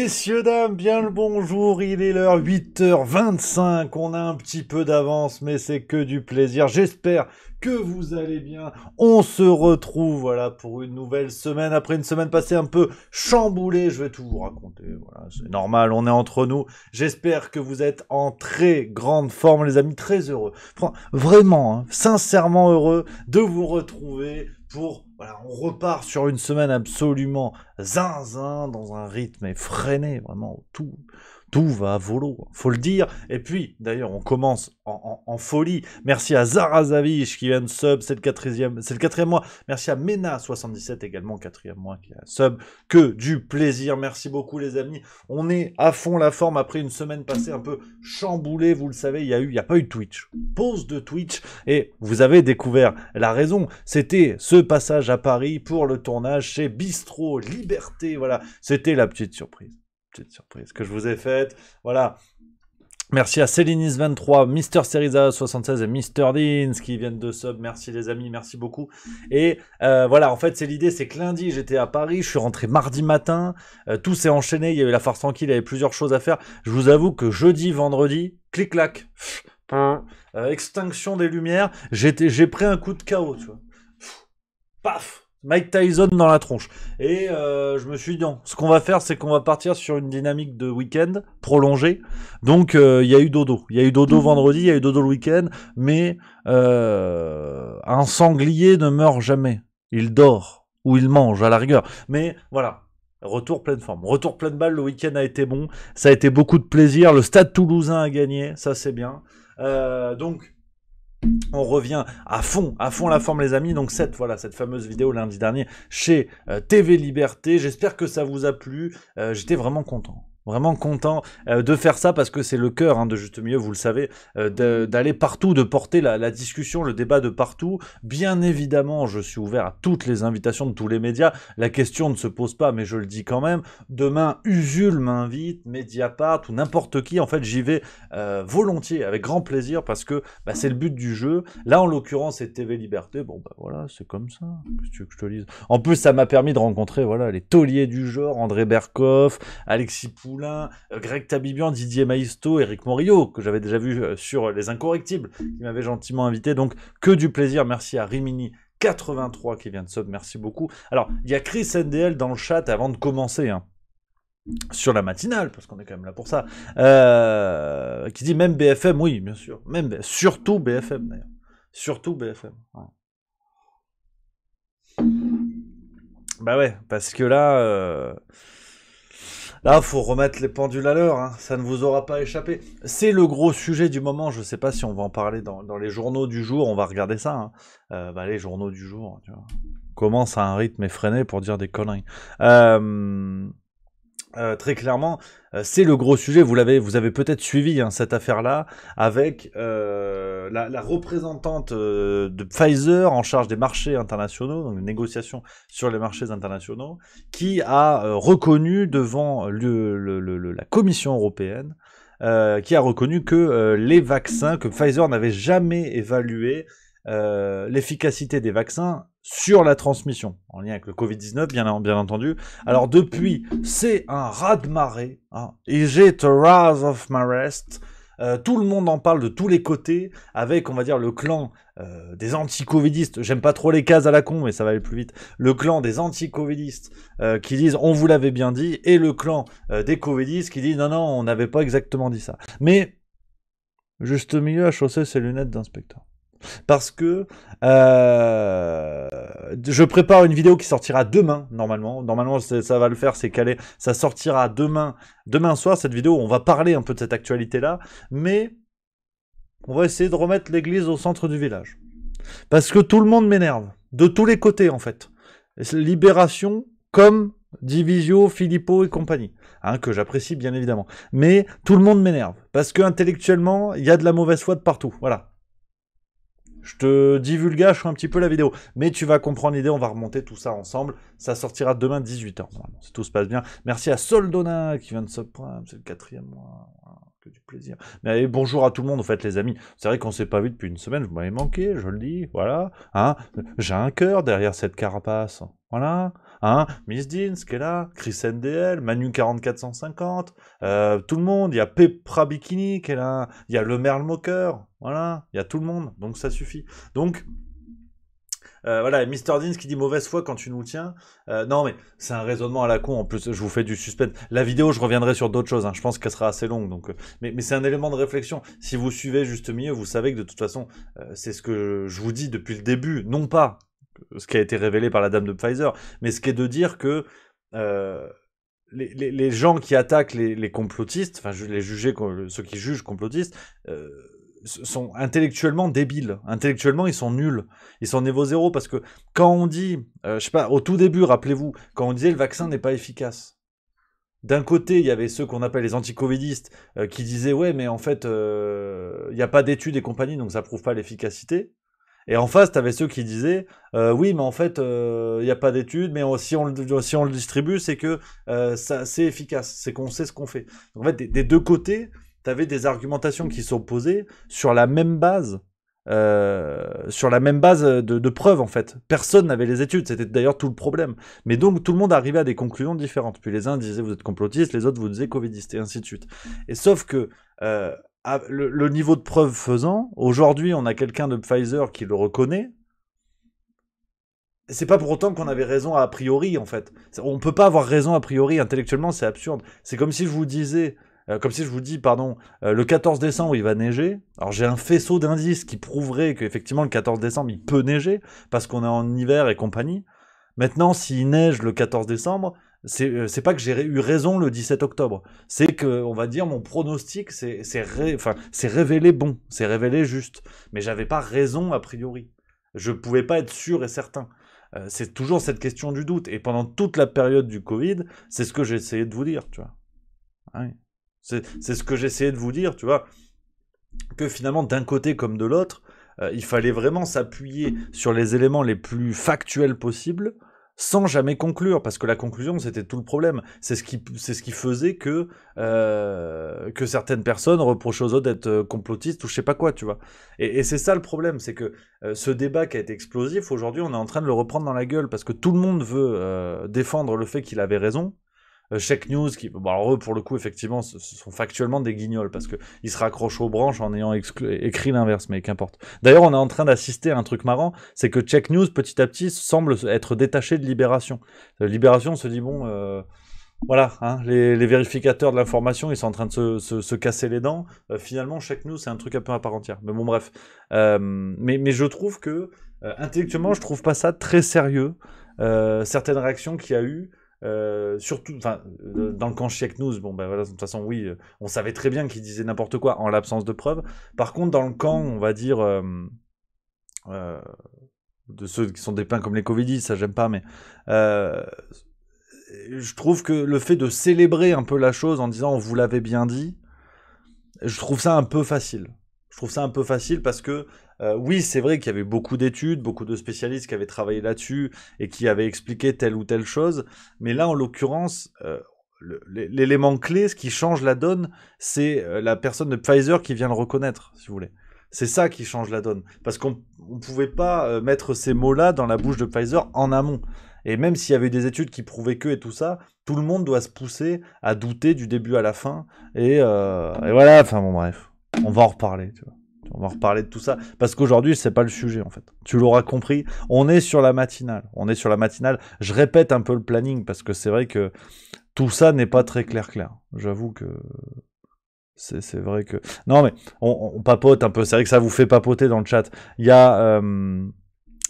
Messieurs, dames, bien le bonjour, il est l'heure 8h25, on a un petit peu d'avance, mais c'est que du plaisir. J'espère que vous allez bien. On se retrouve, voilà, pour une nouvelle semaine. Après une semaine passée un peu chamboulée, je vais tout vous raconter, voilà, c'est normal, on est entre nous. J'espère que vous êtes en très grande forme, les amis, très heureux. Vraiment, hein, sincèrement heureux de vous retrouver pour... Voilà, on repart sur une semaine absolument zinzin, dans un rythme effréné, vraiment, tout va à volo, faut le dire. Et puis, d'ailleurs, on commence en folie. Merci à Zarazavich qui vient de sub, c'est le quatrième mois. Merci à Mena77 également, quatrième mois qui a sub. Que du plaisir, merci beaucoup les amis. On est à fond la forme après une semaine passée un peu chamboulée, vous le savez, il y a pas eu de Twitch. Pause de Twitch, et vous avez découvert la raison. C'était ce passage à Paris pour le tournage chez Bistro Liberté, voilà. C'était la petite surprise que je vous ai faite, voilà. Merci à Célinis23, Mister Seriza76 et Mister Deans qui viennent de sub. Merci les amis, merci beaucoup. Et voilà, en fait, c'est l'idée, c'est que lundi, j'étais à Paris, je suis rentré mardi matin, tout s'est enchaîné, il y avait la farce tranquille, il y avait plusieurs choses à faire. Je vous avoue que jeudi, vendredi, clic-clac, extinction des lumières, j'ai pris un coup de chaos, tu vois. Paf! Mike Tyson dans la tronche. Et je me suis dit, non, ce qu'on va faire, c'est qu'on va partir sur une dynamique de week-end prolongée. Donc, il y a eu dodo. Il y a eu dodo vendredi, il y a eu dodo le week-end. Mais un sanglier ne meurt jamais. Il dort. Ou il mange, à la rigueur. Mais voilà. Retour pleine forme. Retour pleine balle. Le week-end a été bon. Ça a été beaucoup de plaisir. Le Stade Toulousain a gagné. Ça, c'est bien. Donc... On revient à fond la forme les amis, donc cette fameuse vidéo lundi dernier chez TV Liberté, j'espère que ça vous a plu, j'étais vraiment content de faire ça parce que c'est le cœur de Juste Milieu, vous le savez, d'aller partout, de porter la discussion, le débat de partout. Bien évidemment, je suis ouvert à toutes les invitations de tous les médias, la question ne se pose pas, mais je le dis quand même, demain Usul m'invite, Mediapart ou n'importe qui, en fait j'y vais volontiers, avec grand plaisir, parce que c'est le but du jeu. Là en l'occurrence c'est TV Liberté, bon voilà, c'est comme ça, qu'est-ce que tu veux que je te dise. En plus ça m'a permis de rencontrer les tauliers du genre, André Berkoff, Alexis Poulain, Greg Tabibian, Didier Maisto, Eric Morillo, que j'avais déjà vu sur Les Incorrectibles, qui m'avait gentiment invité, donc que du plaisir. Merci à Rimini83 qui vient de sub, merci beaucoup. Alors, il y a Chris NDL dans le chat avant de commencer, sur la matinale, parce qu'on est quand même là pour ça, qui dit même BFM, oui, bien sûr, surtout BFM d'ailleurs, surtout BFM. Ouais. Bah ouais, parce que là, faut remettre les pendules à l'heure, ça ne vous aura pas échappé. C'est le gros sujet du moment, je sais pas si on va en parler dans les journaux du jour, on va regarder ça. Les journaux du jour, tu vois, commence à un rythme effréné pour dire des conneries. Très clairement, c'est le gros sujet. Vous avez peut-être suivi cette affaire-là avec la représentante de Pfizer en charge des marchés internationaux, donc des négociations sur les marchés internationaux, qui a reconnu devant la Commission européenne, qui a reconnu que les vaccins, que Pfizer n'avait jamais évalué l'efficacité des vaccins sur la transmission, en lien avec le Covid-19, bien entendu. Alors depuis, c'est un raz-de-marée. Is it a raz of marest? Tout le monde en parle de tous les côtés, avec, on va dire, le clan des anti-covidistes. J'aime pas trop les cases à la con, mais ça va aller plus vite. Le clan des anti-covidistes qui disent « on vous l'avait bien dit », et le clan des covidistes qui dit « non, on n'avait pas exactement dit ça ». Mais, juste au milieu, à chausser ses lunettes d'inspecteur. Parce que je prépare une vidéo qui sortira demain, normalement ça va le faire, c'est calé, ça sortira demain soir, cette vidéo, on va parler un peu de cette actualité-là, mais on va essayer de remettre l'église au centre du village. Parce que tout le monde m'énerve, de tous les côtés en fait. Libération comme Divisio, Philippot et compagnie, que j'apprécie bien évidemment. Mais tout le monde m'énerve, parce que intellectuellement, il y a de la mauvaise foi de partout, voilà. Je te divulgage un petit peu la vidéo, mais tu vas comprendre l'idée, on va remonter tout ça ensemble. Ça sortira demain 18h, si tout se passe bien. Merci à Soldona qui vient de subprime, c'est le 4e mois, que du plaisir. Mais bonjour à tout le monde, en fait, les amis. C'est vrai qu'on s'est pas vu depuis une semaine, vous m'avez manqué, je le dis, voilà. J'ai un cœur derrière cette carapace, voilà. Hein, Miss Deans qui est là, Chris NDL, Manu 44150, tout le monde, il y a Pepra Bikini qui est là, il y a le Merle Moqueur, voilà, il y a tout le monde, donc ça suffit. Donc, voilà, Mr. Deans qui dit mauvaise foi quand tu nous tiens. Non, mais c'est un raisonnement à la con. En plus, je vous fais du suspense. La vidéo, je reviendrai sur d'autres choses. Hein. Je pense qu'elle sera assez longue. Donc, mais c'est un élément de réflexion. Si vous suivez juste milieu, vous savez que de toute façon, c'est ce que je vous dis depuis le début. Non pas ce qui a été révélé par la dame de Pfizer, mais ce qui est de dire que les gens qui attaquent les complotistes, enfin les jugés, ceux qui jugent complotistes, sont intellectuellement débiles. Intellectuellement, ils sont nuls. Ils sont niveau zéro parce que quand on dit, je sais pas, au tout début, rappelez-vous, quand on disait le vaccin n'est pas efficace. D'un côté, il y avait ceux qu'on appelle les anticovidistes qui disaient ouais, mais en fait, il n'y a pas d'études et compagnie, donc ça prouve pas l'efficacité. Et en face, tu avais ceux qui disaient oui, mais en fait, il n'y a pas d'études, mais si on le distribue, c'est que c'est efficace, c'est qu'on sait ce qu'on fait. Donc, en fait, des deux côtés, tu avais des argumentations qui s'opposaient sur la même base. De preuves en fait. Personne n'avait les études, c'était d'ailleurs tout le problème. Mais donc tout le monde arrivait à des conclusions différentes. Puis les uns disaient vous êtes complotistes, les autres vous disaient covidistes et ainsi de suite. Et sauf que le niveau de preuve faisant, aujourd'hui on a quelqu'un de Pfizer qui le reconnaît. C'est pas pour autant qu'on avait raison a priori en fait. On peut pas avoir raison a priori intellectuellement, c'est absurde. C'est comme si je vous disais comme si je vous dis, pardon, le 14 décembre, il va neiger. Alors j'ai un faisceau d'indices qui prouverait qu'effectivement le 14 décembre, il peut neiger, parce qu'on est en hiver et compagnie. Maintenant, s'il neige le 14 décembre, c'est pas que j'ai eu raison le 17 octobre. C'est que, on va dire, mon pronostic c'est révélé bon, c'est révélé juste. Mais j'avais pas raison a priori. Je pouvais pas être sûr et certain. C'est toujours cette question du doute. Et pendant toute la période du Covid, c'est ce que j'ai essayé de vous dire, tu vois. Ah oui. C'est ce que j'essayais de vous dire, tu vois, que finalement, d'un côté comme de l'autre, il fallait vraiment s'appuyer sur les éléments les plus factuels possibles, sans jamais conclure, parce que la conclusion, c'était tout le problème. C'est ce qui faisait que certaines personnes reprochaient aux autres d'être complotistes ou je sais pas quoi, tu vois. Et c'est ça le problème, c'est que ce débat qui a été explosif, aujourd'hui, on est en train de le reprendre dans la gueule, parce que tout le monde veut défendre le fait qu'il avait raison. Check News, alors eux, pour le coup, effectivement, ce sont factuellement des guignols, parce qu'ils se raccrochent aux branches en ayant écrit l'inverse, mais qu'importe. D'ailleurs, on est en train d'assister à un truc marrant, c'est que Check News, petit à petit, semble être détaché de Libération. Libération se dit, bon, voilà, hein, les vérificateurs de l'information, ils sont en train de se casser les dents. Finalement, Check News, c'est un truc un peu à part entière. Mais bon, bref. Mais je trouve que, intellectuellement, je trouve pas ça très sérieux. Certaines réactions qu'il y a eu, surtout, enfin, dans le camp Check News, bon ben voilà, de toute façon oui, on savait très bien qu'ils disaient n'importe quoi en l'absence de preuves. Par contre, dans le camp, on va dire de ceux qui sont dépeints comme les covidistes, ça j'aime pas, mais je trouve que le fait de célébrer un peu la chose en disant on vous l'avait bien dit, je trouve ça un peu facile. Je trouve ça un peu facile parce que oui, c'est vrai qu'il y avait beaucoup d'études, beaucoup de spécialistes qui avaient travaillé là-dessus et qui avaient expliqué telle ou telle chose. Mais là, en l'occurrence, l'élément clé, ce qui change la donne, c'est la personne de Pfizer qui vient le reconnaître, si vous voulez. C'est ça qui change la donne. Parce qu'on ne pouvait pas mettre ces mots-là dans la bouche de Pfizer en amont. Et même s'il y avait des études qui prouvaient que et tout ça, tout le monde doit se pousser à douter du début à la fin. Et voilà, enfin bon bref. On va en reparler, tu vois. On va reparler de tout ça. Parce qu'aujourd'hui, c'est pas le sujet, en fait. Tu l'auras compris. On est sur la matinale. Je répète un peu le planning parce que c'est vrai que tout ça n'est pas très clair. J'avoue que c'est vrai que... Non, mais on papote un peu. C'est vrai que ça vous fait papoter dans le chat. Il y a...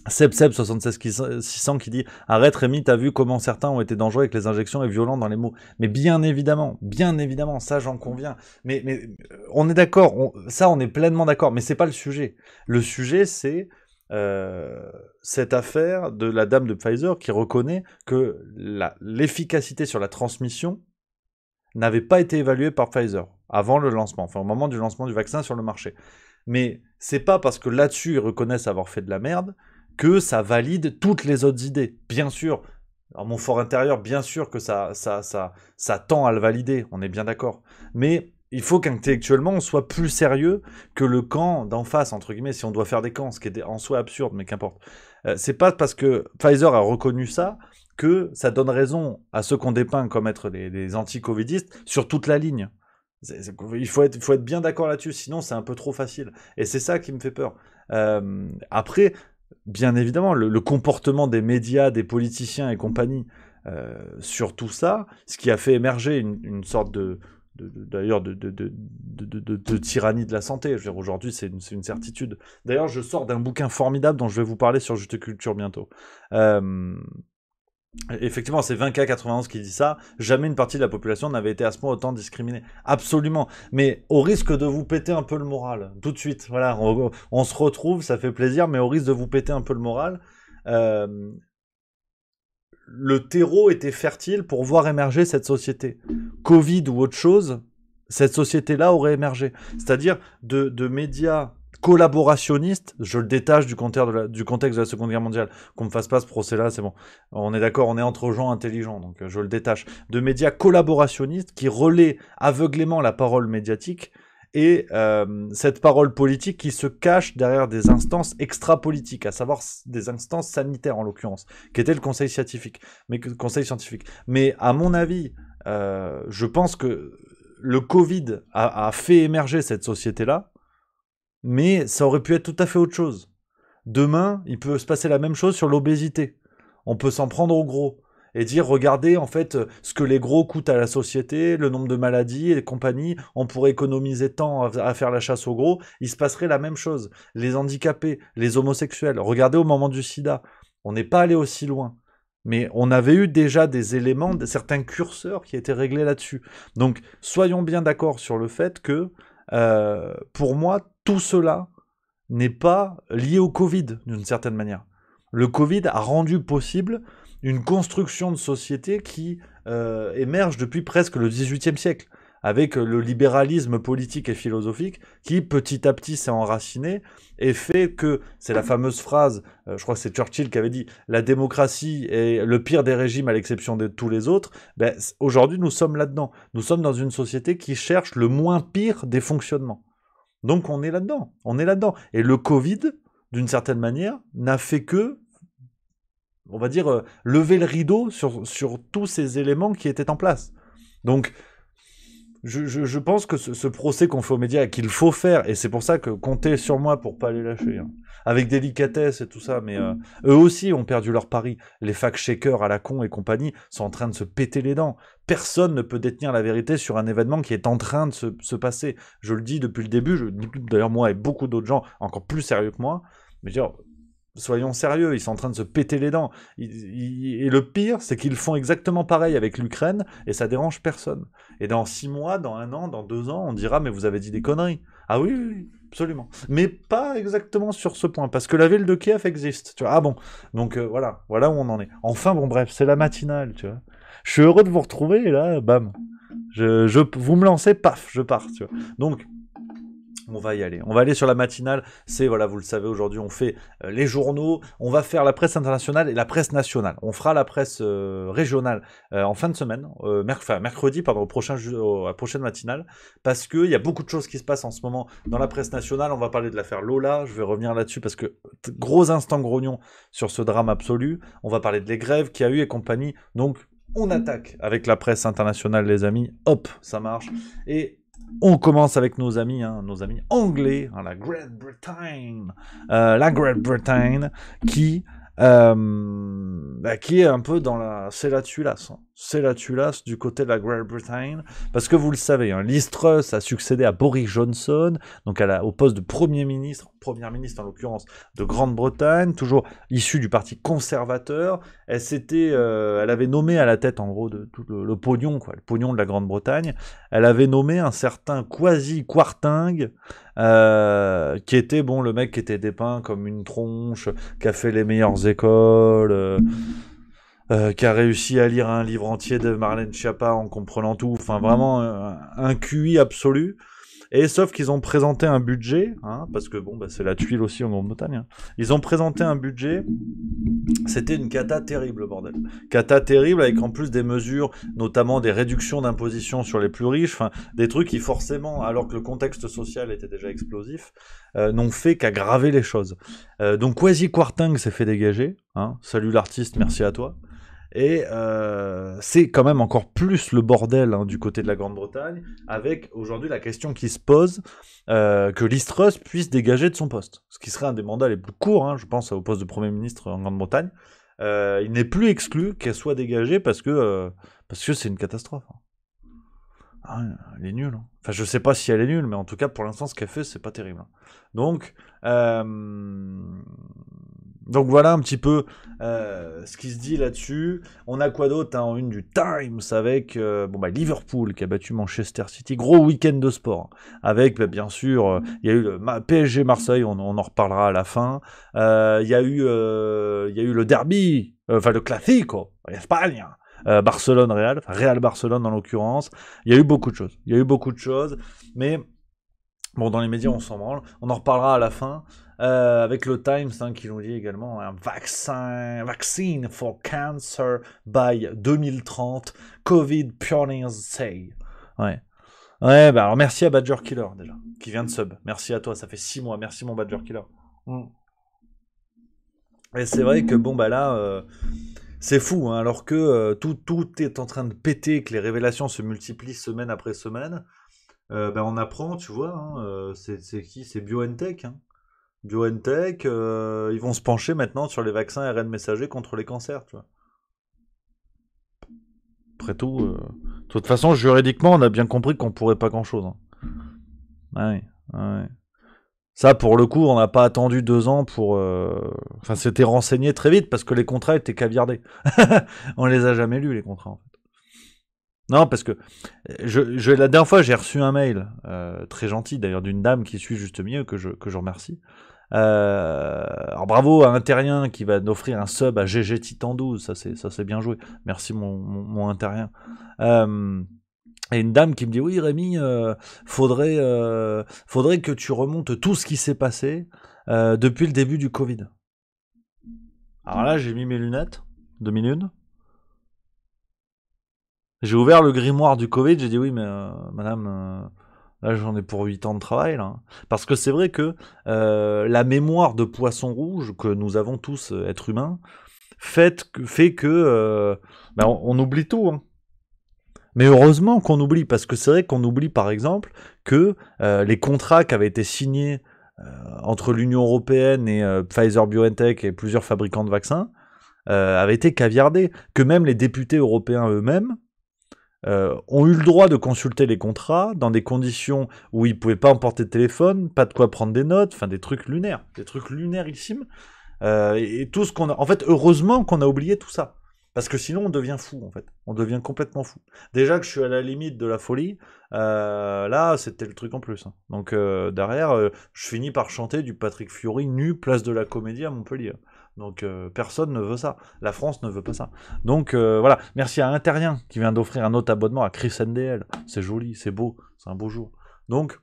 Seb76600 qui dit arrête Rémi, t'as vu comment certains ont été dangereux avec les injections et violents dans les mots. Mais bien évidemment, ça j'en conviens. Mais on est d'accord, ça on est pleinement d'accord, mais c'est pas le sujet. Le sujet c'est cette affaire de la dame de Pfizer qui reconnaît que l'efficacité sur la transmission n'avait pas été évaluée par Pfizer avant le lancement, enfin au moment du lancement du vaccin sur le marché. Mais c'est pas parce que là-dessus ils reconnaissent avoir fait de la merde que ça valide toutes les autres idées. Bien sûr, dans mon fort intérieur, bien sûr que ça tend à le valider, on est bien d'accord. Mais il faut qu'intellectuellement, on soit plus sérieux que le camp d'en face, entre guillemets, si on doit faire des camps, ce qui est en soi absurde, mais qu'importe. C'est pas parce que Pfizer a reconnu ça que ça donne raison à ceux qu'on dépeint comme être les anti-covidistes sur toute la ligne. Il faut être bien d'accord là-dessus, sinon c'est un peu trop facile. Et c'est ça qui me fait peur. Après, bien évidemment, le comportement des médias, des politiciens et compagnie sur tout ça, ce qui a fait émerger une sorte d'ailleurs de tyrannie de la santé. Je veux dire, aujourd'hui, c'est une certitude. D'ailleurs, je sors d'un bouquin formidable dont je vais vous parler sur Juste Culture bientôt. Effectivement, c'est 20K91 qui dit ça. Jamais une partie de la population n'avait été à ce point autant discriminée. Absolument. Mais au risque de vous péter un peu le moral, tout de suite, voilà, on se retrouve, ça fait plaisir, mais au risque de vous péter un peu le moral, le terreau était fertile pour voir émerger cette société. Covid ou autre chose, cette société-là aurait émergé. C'est-à-dire de médias collaborationnistes, je le détache du contexte de la Seconde Guerre mondiale, qu'on me fasse pas ce procès-là, c'est bon. On est d'accord, on est entre gens intelligents, donc je le détache. De médias collaborationnistes qui relaient aveuglément la parole médiatique et cette parole politique qui se cache derrière des instances extra-politiques, à savoir des instances sanitaires en l'occurrence, qui était le conseil scientifique. Mais à mon avis, je pense que le Covid a fait émerger cette société-là, mais ça aurait pu être tout à fait autre chose. Demain, il peut se passer la même chose sur l'obésité. On peut s'en prendre aux gros et dire, regardez, en fait, ce que les gros coûtent à la société, le nombre de maladies et compagnie, on pourrait économiser tant à faire la chasse aux gros, il se passerait la même chose. Les handicapés, les homosexuels, regardez au moment du sida, on n'est pas allé aussi loin. Mais on avait eu déjà des éléments, certains curseurs qui étaient réglés là-dessus. Donc, soyons bien d'accord sur le fait que, pour moi, tout cela n'est pas lié au Covid, d'une certaine manière. Le Covid a rendu possible une construction de société qui émerge depuis presque le XVIIIe siècle, avec le libéralisme politique et philosophique qui, petit à petit, s'est enraciné et fait que, c'est la fameuse phrase, je crois que c'est Churchill qui avait dit « La démocratie est le pire des régimes à l'exception de tous les autres », ben, aujourd'hui, nous sommes là-dedans. Nous sommes dans une société qui cherche le moins pire des fonctionnements. Donc on est là-dedans, Et le Covid, d'une certaine manière, n'a fait que, on va dire, lever le rideau sur tous ces éléments qui étaient en place. Donc, je pense que ce procès qu'on fait aux médias, qu'il faut faire, et c'est pour ça que comptez sur moi pour pas les lâcher, hein, avec délicatesse et tout ça, mais eux aussi ont perdu leur pari. Les fact-checkers à la con et compagnie sont en train de se péter les dents. Personne ne peut détenir la vérité sur un événement qui est en train de se passer. Je le dis depuis le début, d'ailleurs moi et beaucoup d'autres gens encore plus sérieux que moi, mais je veux dire, soyons sérieux, ils sont en train de se péter les dents. Et le pire, c'est qu'ils font exactement pareil avec l'Ukraine, et ça dérange personne. Et dans 6 mois, dans 1 an, dans 2 ans, on dira, mais vous avez dit des conneries. Ah oui, oui, oui, absolument. Mais pas exactement sur ce point, parce que la ville de Kiev existe, tu vois. Ah bon, donc voilà où on en est. Enfin, bon bref, c'est la matinale, tu vois. Je suis heureux de vous retrouver, et là, bam. Vous me lancez, paf, je pars, tu vois. Donc, on va y aller. On va aller sur la matinale. C'est, voilà, vous le savez, aujourd'hui, on fait les journaux. On va faire la presse internationale et la presse nationale. On fera la presse régionale en fin de semaine, mercredi, pardon, à la prochaine matinale, parce qu'il y a beaucoup de choses qui se passent en ce moment dans la presse nationale. On va parler de l'affaire Lola. Je vais revenir là-dessus parce que gros instant grognon sur ce drame absolu. On va parler de les grèves qu'il y a eu et compagnie. Donc, on attaque avec la presse internationale, les amis. Hop, ça marche. Et on commence avec nos amis anglais, hein, la Grande-Bretagne, qui est un peu dans la... C'est la tulasse. Hein. C'est la tulasse du côté de la Grande-Bretagne. Parce que vous le savez, hein, Liz Truss a succédé à Boris Johnson, donc au poste de première ministre en l'occurrence, de Grande-Bretagne, toujours issue du parti conservateur. Elle avait nommé à la tête, en gros, de tout le pognon, quoi, le pognon de la Grande-Bretagne. Elle avait nommé un certain Kwasi Kwarteng, qui était, bon, le mec qui était dépeint comme une tronche, qui a fait les meilleures écoles, qui a réussi à lire un livre entier de Marlène Schiappa en comprenant tout, enfin vraiment un QI absolu. Et sauf qu'ils ont présenté un budget, hein, parce que bon, c'est la tuile aussi en Grande-Bretagne. Hein. Ils ont présenté un budget, c'était une cata terrible, bordel. Cata terrible avec en plus des mesures, notamment des réductions d'imposition sur les plus riches, enfin des trucs qui forcément, alors que le contexte social était déjà explosif, n'ont fait qu'aggraver les choses. Donc Kwasi Kwarteng s'est fait dégager. Hein. Salut l'artiste, merci à toi. Et c'est quand même encore plus le bordel du côté de la Grande-Bretagne, avec aujourd'hui la question qui se pose que Liz Truss puisse dégager de son poste. Ce qui serait un des mandats les plus courts, je pense, au poste de Premier ministre en Grande-Bretagne. Il n'est plus exclu qu'elle soit dégagée parce que c'est une catastrophe. Ah, elle est nulle. Enfin, je sais pas si elle est nulle, mais en tout cas, pour l'instant, ce qu'elle fait, c'est pas terrible. Donc, voilà un petit peu ce qui se dit là-dessus. On a quoi d'autre en une du Times avec Liverpool qui a battu Manchester City. Gros week-end de sport. Avec, bien sûr, il y a eu le PSG Marseille, on en reparlera à la fin. Il y a eu le derby, le Classico, en Espagne. Barcelone-Real, Real-Barcelone en l'occurrence. Il y a eu beaucoup de choses. Mais bon, dans les médias, on s'en branle. On en reparlera à la fin. Avec le Times qui nous dit également un vaccine for cancer by 2030. Covid pioneers say. Ouais. Ouais, alors merci à Badger Killer déjà, qui vient de sub. Merci à toi, ça fait 6 mois. Merci mon Badger Killer. Et c'est vrai que là... c'est fou, alors que tout est en train de péter, que les révélations se multiplient semaine après semaine. On apprend, tu vois, c'est qui? C'est BioNTech. BioNTech, ils vont se pencher maintenant sur les vaccins ARN messager contre les cancers, tu vois. Après tout, de toute façon, juridiquement, on a bien compris qu'on pourrait pas grand-chose. Ouais. Ça, pour le coup, on n'a pas attendu 2 ans pour... Enfin, c'était renseigné très vite parce que les contrats étaient caviardés. On les a jamais lus, les contrats, en fait. Non, parce que la dernière fois, j'ai reçu un mail, très gentil d'ailleurs, d'une dame qui suit juste mieux, que je remercie. Alors bravo à un terrien qui va offrir un sub à GG Titan 12, ça c'est bien joué. Merci mon interrien. Et une dame qui me dit oui Rémi, faudrait que tu remontes tout ce qui s'est passé depuis le début du Covid. Alors là j'ai mis mes lunettes, 2 minutes. J'ai ouvert le grimoire du Covid, j'ai dit oui mais madame, là j'en ai pour 8 ans de travail là. Parce que c'est vrai que la mémoire de poisson rouge que nous avons tous, êtres humains, fait que on oublie tout. Mais heureusement qu'on oublie, parce que c'est vrai qu'on oublie par exemple que les contrats qui avaient été signés entre l'Union Européenne et Pfizer-BioNTech et plusieurs fabricants de vaccins avaient été caviardés, que même les députés européens eux-mêmes ont eu le droit de consulter les contrats dans des conditions où ils pouvaient pas emporter de téléphone, pas de quoi prendre des notes, enfin des trucs lunarissimes. Et tout ce qu'on a... En fait, heureusement qu'on a oublié tout ça. Parce que sinon, on devient fou, en fait. On devient complètement fou. Déjà que je suis à la limite de la folie, là, c'était le truc en plus. Donc, derrière, je finis par chanter du Patrick Fiori nu, place de la Comédie à Montpellier. Donc, personne ne veut ça. La France ne veut pas ça. Donc, voilà. Merci à Interrien qui vient d'offrir un autre abonnement à Chris NDL. C'est joli, c'est beau, c'est un beau jour. Donc,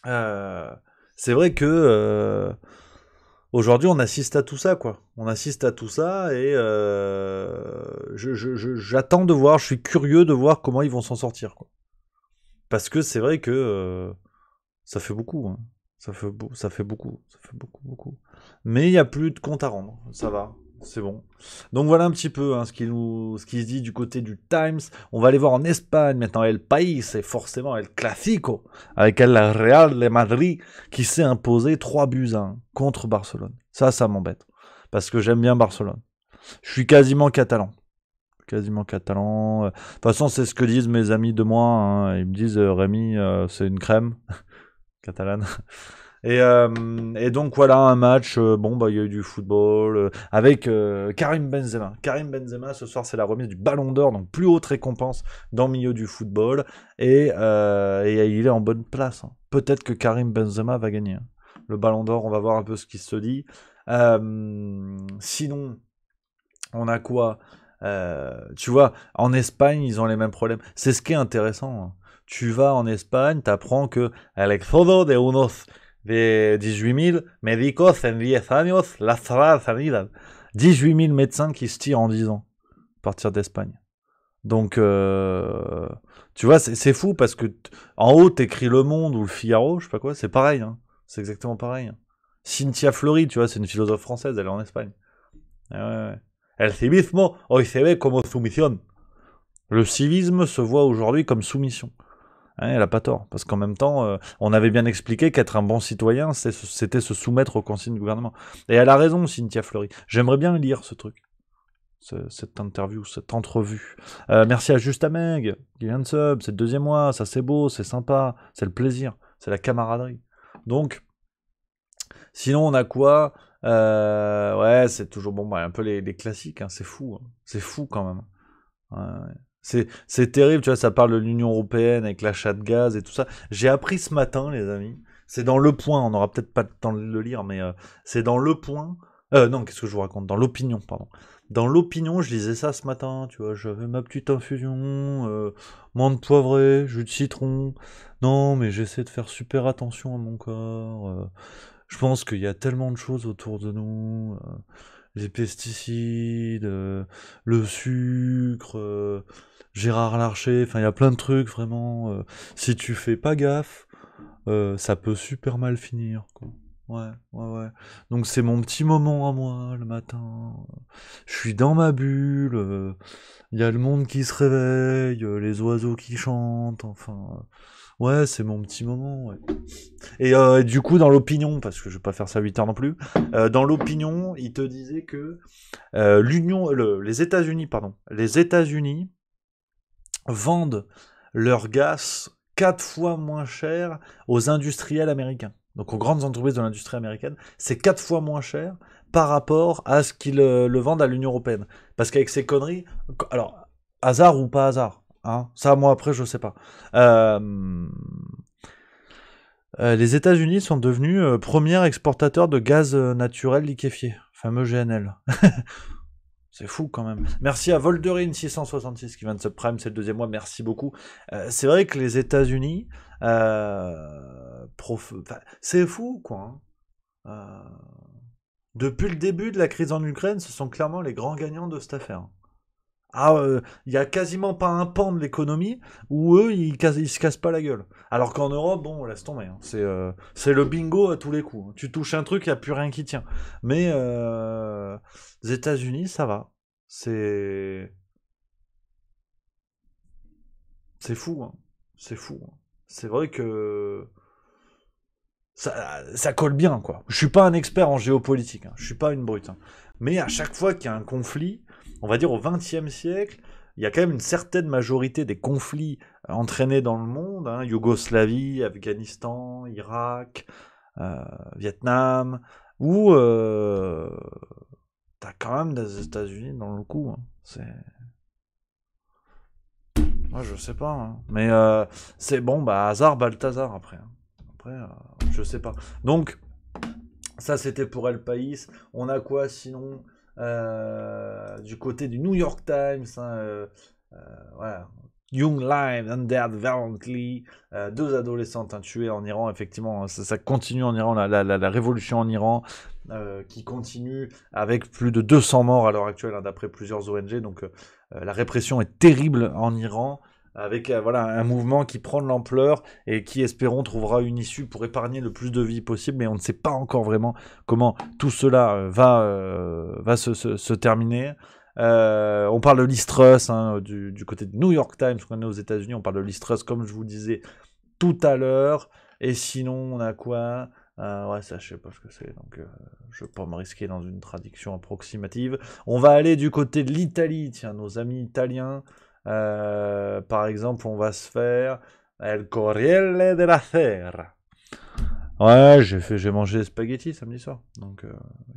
c'est vrai que... aujourd'hui, on assiste à tout ça, quoi. On assiste à tout ça et j'attends de voir, je suis curieux de voir comment ils vont s'en sortir, quoi. Parce que c'est vrai que ça fait beaucoup, ça fait beaucoup. Mais il n'y a plus de compte à rendre, ça va, c'est bon. Donc voilà un petit peu ce qui se dit du côté du Times. On va aller voir en Espagne maintenant El País, c'est forcément El Clásico, avec el Real de Madrid qui s'est imposé 3-1 contre Barcelone. Ça m'embête, parce que j'aime bien Barcelone. Je suis quasiment catalan. De toute façon, c'est ce que disent mes amis de moi. Ils me disent Rémi, c'est une crème catalane. Et donc voilà un match, il y a eu du football, avec Karim Benzema. Karim Benzema, ce soir c'est la remise du Ballon d'Or, donc plus haute récompense dans le milieu du football, et il est en bonne place. Peut-être que Karim Benzema va gagner le Ballon d'Or, on va voir un peu ce qui se dit. Sinon, on a quoi? Tu vois, en Espagne, ils ont les mêmes problèmes. C'est ce qui est intéressant. Tu vas en Espagne, t'apprends que el éxodo de unos de 18 000 médicos en 10 años lastrará la sanidad. 18 000 médecins qui se tirent en 10 ans à partir d'Espagne. Donc, tu vois, c'est fou parce que en haut, t'écris Le Monde ou Le Figaro, je sais pas quoi, c'est pareil. C'est exactement pareil. Cynthia Fleury, tu vois, c'est une philosophe française, elle est en Espagne. Ouais. El civismo hoy se ve como sumisión. Le civisme se voit aujourd'hui comme soumission. Hein, elle a pas tort, parce qu'en même temps, on avait bien expliqué qu'être un bon citoyen, c'était se soumettre aux consignes du gouvernement. Et elle a raison, Cynthia Fleury. J'aimerais bien lire ce truc, cette interview, cette entrevue. Merci à Justameg, qui vient de sub, c'est le 2e mois, ça c'est beau, c'est sympa, c'est le plaisir, c'est la camaraderie. Donc, sinon on a quoi ouais, c'est toujours bon, bah, un peu les classiques, hein, c'est fou, hein. C'est fou quand même. Ouais. C'est terrible, tu vois, ça parle de l'Union Européenne avec l'achat de gaz et tout ça. J'ai appris ce matin, les amis, c'est dans Le Point, on n'aura peut-être pas le temps de le lire, mais c'est dans Le Point, non, qu'est-ce que je vous raconte? Dans l'Opinion, pardon. Dans l'Opinion, je lisais ça ce matin, tu vois, j'avais ma petite infusion, menthe poivrée, jus de citron. Non, mais j'essaie de faire super attention à mon corps. Je pense qu'il y a tellement de choses autour de nous. Les pesticides, le sucre, Gérard Larcher, enfin il y a plein de trucs vraiment. Si tu fais pas gaffe, ça peut super mal finir, quoi. Ouais, ouais, ouais. Donc c'est mon petit moment à moi le matin. Je suis dans ma bulle. Il y a le monde qui se réveille, les oiseaux qui chantent. Enfin, ouais, c'est mon petit moment. Ouais. Et du coup, dans l'opinion, parce que je vais pas faire ça 8 heures non plus, dans l'opinion, il te disait que les États-Unis, pardon, les États-Unis vendent leur gaz 4 fois moins cher aux industriels américains. Donc aux grandes entreprises de l'industrie américaine, c'est 4 fois moins cher par rapport à ce qu'ils le vendent à l'Union Européenne. Parce qu'avec ces conneries, alors, hasard ou pas hasard, hein, ça moi après je sais pas. Les États-Unis sont devenus premier exportateur de gaz naturel liquéfié, fameux GNL. C'est fou quand même. Merci à Volderine666 qui vient de subprime, c'est le 2e mois, merci beaucoup. C'est vrai que les États-Unis, c'est fou quoi. Hein. Depuis le début de la crise en Ukraine, ce sont clairement les grands gagnants de cette affaire. Ah, il y a quasiment pas un pan de l'économie où eux, ils se cassent pas la gueule. Alors qu'en Europe, bon, laisse tomber. Hein. C'est le bingo à tous les coups. Tu touches un truc, il n'y a plus rien qui tient. Mais les États-Unis, ça va. C'est fou. Hein. C'est fou. Hein. C'est vrai que ça colle bien, quoi. Je suis pas un expert en géopolitique. Hein. Je suis pas une brute. Hein. Mais à chaque fois qu'il y a un conflit, on va dire au XXe siècle, il y a quand même une certaine majorité des conflits entraînés dans le monde, hein, Yougoslavie, Afghanistan, Irak, Vietnam, où t'as quand même des États-Unis dans le coup. Hein. Moi, je sais pas. Hein. Mais c'est bon, bah, hasard, Balthazar après. Hein. Après, je sais pas. Donc, ça, c'était pour El País. On a quoi sinon du côté du New York Times, hein, voilà. Young Lives Undead Violently, 2 adolescentes tuées en Iran, effectivement, ça continue en Iran, la révolution en Iran, qui continue avec plus de 200 morts à l'heure actuelle, hein, d'après plusieurs ONG, donc la répression est terrible en Iran, avec voilà, un mouvement qui prend de l'ampleur et qui, espérons, trouvera une issue pour épargner le plus de vies possible, mais on ne sait pas encore vraiment comment tout cela va se terminer. On parle de Liz Truss, hein, du côté de New York Times, qu'on est aux États-Unis, on parle de Liz Truss, comme je vous disais tout à l'heure. Et sinon, on a quoi ouais, ça, je sais pas ce que c'est, donc je vais pas me risquer dans une traduction approximative. On va aller du côté de l'Italie, tiens, nos amis italiens. Par exemple, on va se faire El Corriere della Sera. Ouais, j'ai mangé des spaghettis samedi soir, donc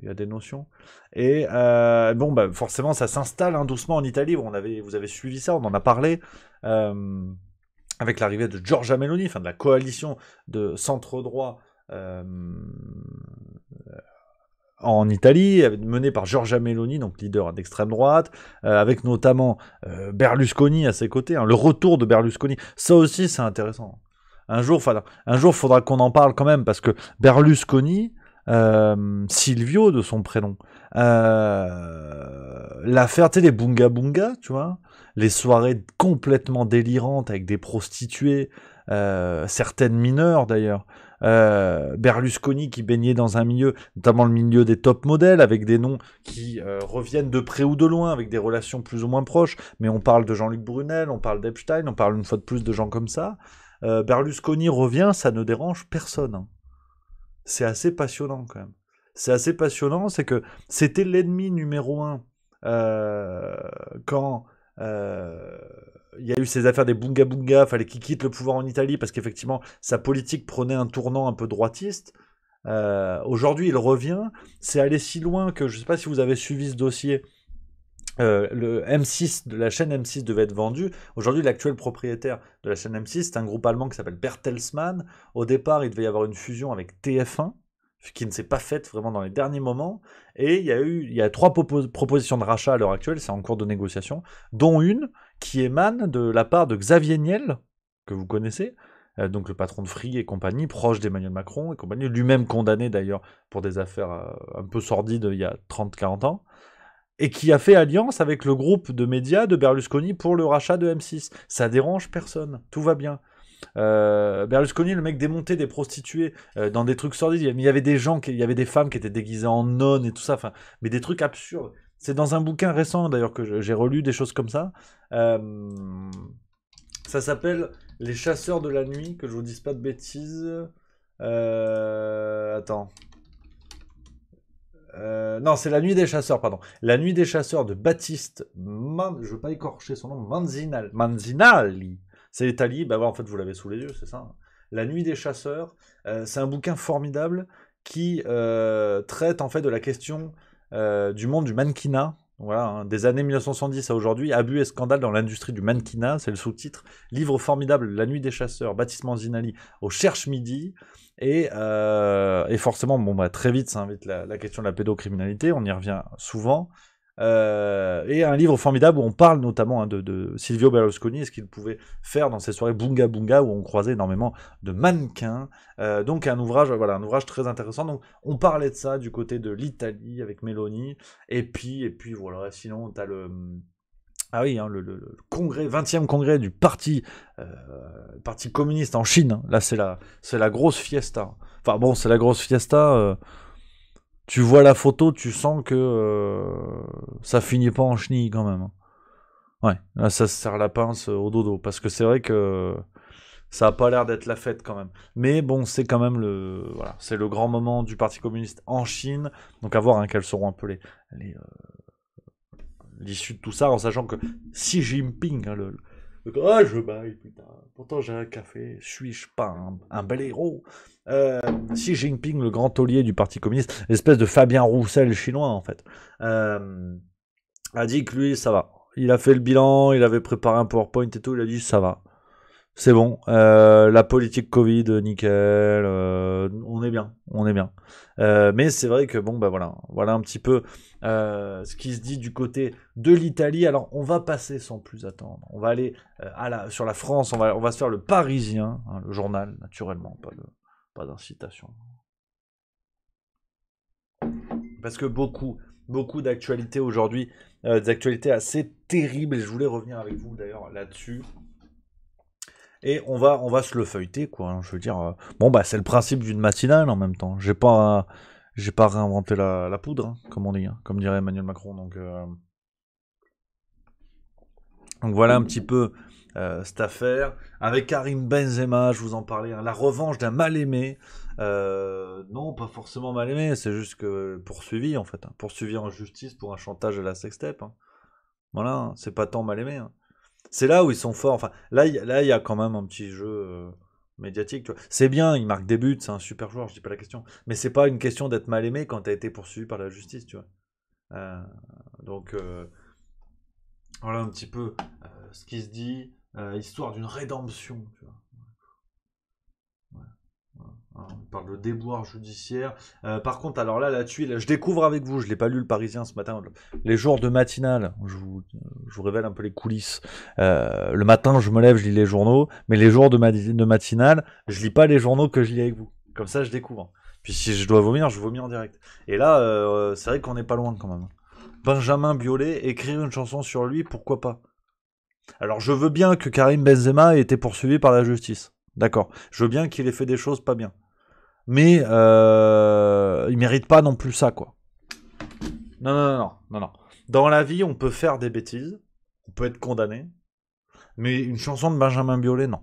il y a des notions. Et bon, bah forcément, ça s'installe hein, doucement en Italie. Bon, vous avez suivi ça, on en a parlé. Avec l'arrivée de Giorgia Meloni, enfin de la coalition de centre-droit en Italie, menée par Giorgia Meloni, donc leader d'extrême droite, avec notamment Berlusconi à ses côtés, hein, le retour de Berlusconi. Ça aussi, c'est intéressant. Un jour, faudra qu'on en parle quand même, parce que Berlusconi, Silvio de son prénom, l'affaire, tu sais, les Bunga Bunga, tu vois, les soirées complètement délirantes avec des prostituées, certaines mineures d'ailleurs, Berlusconi qui baignait dans un milieu, notamment le milieu des top modèles, avec des noms qui reviennent de près ou de loin, avec des relations plus ou moins proches, mais on parle de Jean-Luc Brunel, on parle d'Epstein, on parle une fois de plus de gens comme ça. Berlusconi revient, ça ne dérange personne, hein. C'est assez passionnant quand même. C'est assez passionnant, c'est que c'était l'ennemi numéro un quand il y a eu ces affaires des Bunga Bunga, fallait qu'il quitte le pouvoir en Italie parce qu'effectivement sa politique prenait un tournant un peu droitiste. Aujourd'hui, il revient. C'est allé si loin que je ne sais pas si vous avez suivi ce dossier. Le M6 de la chaîne M6 devait être vendu. Aujourd'hui, l'actuel propriétaire de la chaîne M6, c'est un groupe allemand qui s'appelle Bertelsmann. Au départ, il devait y avoir une fusion avec TF1, qui ne s'est pas faite vraiment dans les derniers moments. Et il y a 3 propositions de rachat à l'heure actuelle, c'est en cours de négociation, dont une qui émane de la part de Xavier Niel, que vous connaissez, donc le patron de Free et compagnie, proche d'Emmanuel Macron et compagnie, lui-même condamné d'ailleurs pour des affaires un peu sordides il y a 30-40 ans, et qui a fait alliance avec le groupe de médias de Berlusconi pour le rachat de M6. Ça dérange personne, tout va bien. Berlusconi, le mec démontait des prostituées dans des trucs sordides. Il y avait des gens, il y avait des femmes qui étaient déguisées en nonnes et tout ça, enfin, mais des trucs absurdes. C'est dans un bouquin récent d'ailleurs que j'ai relu des choses comme ça. Ça s'appelle Les chasseurs de la nuit, que je vous dise pas de bêtises. Attends. Non, c'est La Nuit des Chasseurs, pardon. La Nuit des Chasseurs de Baptiste je veux pas écorcher son nom, Manzinali. C'est l'Italie, bah voilà, en fait, vous l'avez sous les yeux, c'est ça. La Nuit des Chasseurs, c'est un bouquin formidable qui traite en fait de la question du monde du mannequinat. Voilà, hein, des années 1970 à aujourd'hui, abus et scandales dans l'industrie du mannequinat, c'est le sous-titre. Livre formidable, La Nuit des Chasseurs, Baptiste Manzinali, au Cherche Midi. Et forcément, bon, bah, très vite, ça invite la question de la pédocriminalité, on y revient souvent. Et un livre formidable où on parle notamment hein, de Silvio Berlusconi et ce qu'il pouvait faire dans ces soirées Bunga Bunga où on croisait énormément de mannequins. Donc un ouvrage, voilà, un ouvrage très intéressant. Donc on parlait de ça du côté de l'Italie avec Mélanie. Et puis voilà, sinon t'as le... Ah oui, hein, le congrès, 20e congrès du parti communiste en Chine. Hein. Là, c'est la grosse fiesta. Enfin bon, c'est la grosse fiesta. Tu vois la photo, tu sens que ça finit pas en chenille quand même. Hein. Ouais, là, ça se serre la pince au dodo. Parce que c'est vrai que ça a pas l'air d'être la fête quand même. Mais bon, c'est quand même voilà, c'est le grand moment du Parti communiste en Chine. Donc à voir hein, quels seront un peu l'issue de tout ça, en sachant que Xi Jinping, hein, je baille, putain, pourtant j'ai un café, suis-je pas un bel héros Xi Jinping, le grand taulier du Parti communiste, l'espèce de Fabien Roussel chinois en fait, a dit que lui, ça va. Il a fait le bilan, il avait préparé un PowerPoint et tout, il a dit ça va. C'est bon, la politique Covid, nickel, on est bien, on est bien. Mais c'est vrai que bon, bah voilà un petit peu ce qui se dit du côté de l'Italie. Alors on va passer sans plus attendre. On va aller sur la France, on va se faire le Parisien, hein, le journal naturellement, pas d'incitation. Parce que beaucoup d'actualités aujourd'hui, des actualités assez terribles. Et je voulais revenir avec vous d'ailleurs là-dessus. Et on va se le feuilleter, quoi. Hein, je veux dire, bon bah c'est le principe d'une matinale en même temps. J'ai pas réinventé la poudre, hein, comme on dit, hein, comme dirait Emmanuel Macron. Donc voilà un petit peu cette affaire avec Karim Benzema. Je vous en parlais, hein, la revanche d'un mal aimé. Non, pas forcément mal aimé, c'est juste que poursuivi en fait, hein, poursuivi en justice pour un chantage de la sextape. Hein. Voilà, hein, c'est pas tant mal aimé. Hein. C'est là où ils sont forts. Enfin, là, il y a quand même un petit jeu médiatique. Tu vois. C'est bien, il marque des buts, c'est un super joueur, je dis pas la question. Mais c'est pas une question d'être mal aimé quand t'as été poursuivi par la justice, tu vois. Donc, voilà un petit peu ce qui se dit, histoire d'une rédemption, tu vois. On parle de déboire judiciaire. Par contre, alors là-dessus, je découvre avec vous, je l'ai pas lu le Parisien ce matin, les jours de matinale, je vous révèle un peu les coulisses. Le matin, je me lève, je lis les journaux, mais les jours de matinale, je lis pas les journaux que je lis avec vous. Comme ça, je découvre. Puis si je dois vomir, je vomis en direct. Et là, c'est vrai qu'on n'est pas loin quand même. Benjamin Biolay, écrire une chanson sur lui, pourquoi pas? Alors, je veux bien que Karim Benzema ait été poursuivi par la justice. D'accord. Je veux bien qu'il ait fait des choses pas bien. mais il mérite pas non plus ça, quoi. Non, non, non, non, non. Dans la vie, on peut faire des bêtises, on peut être condamné, mais une chanson de Benjamin Biolay, non.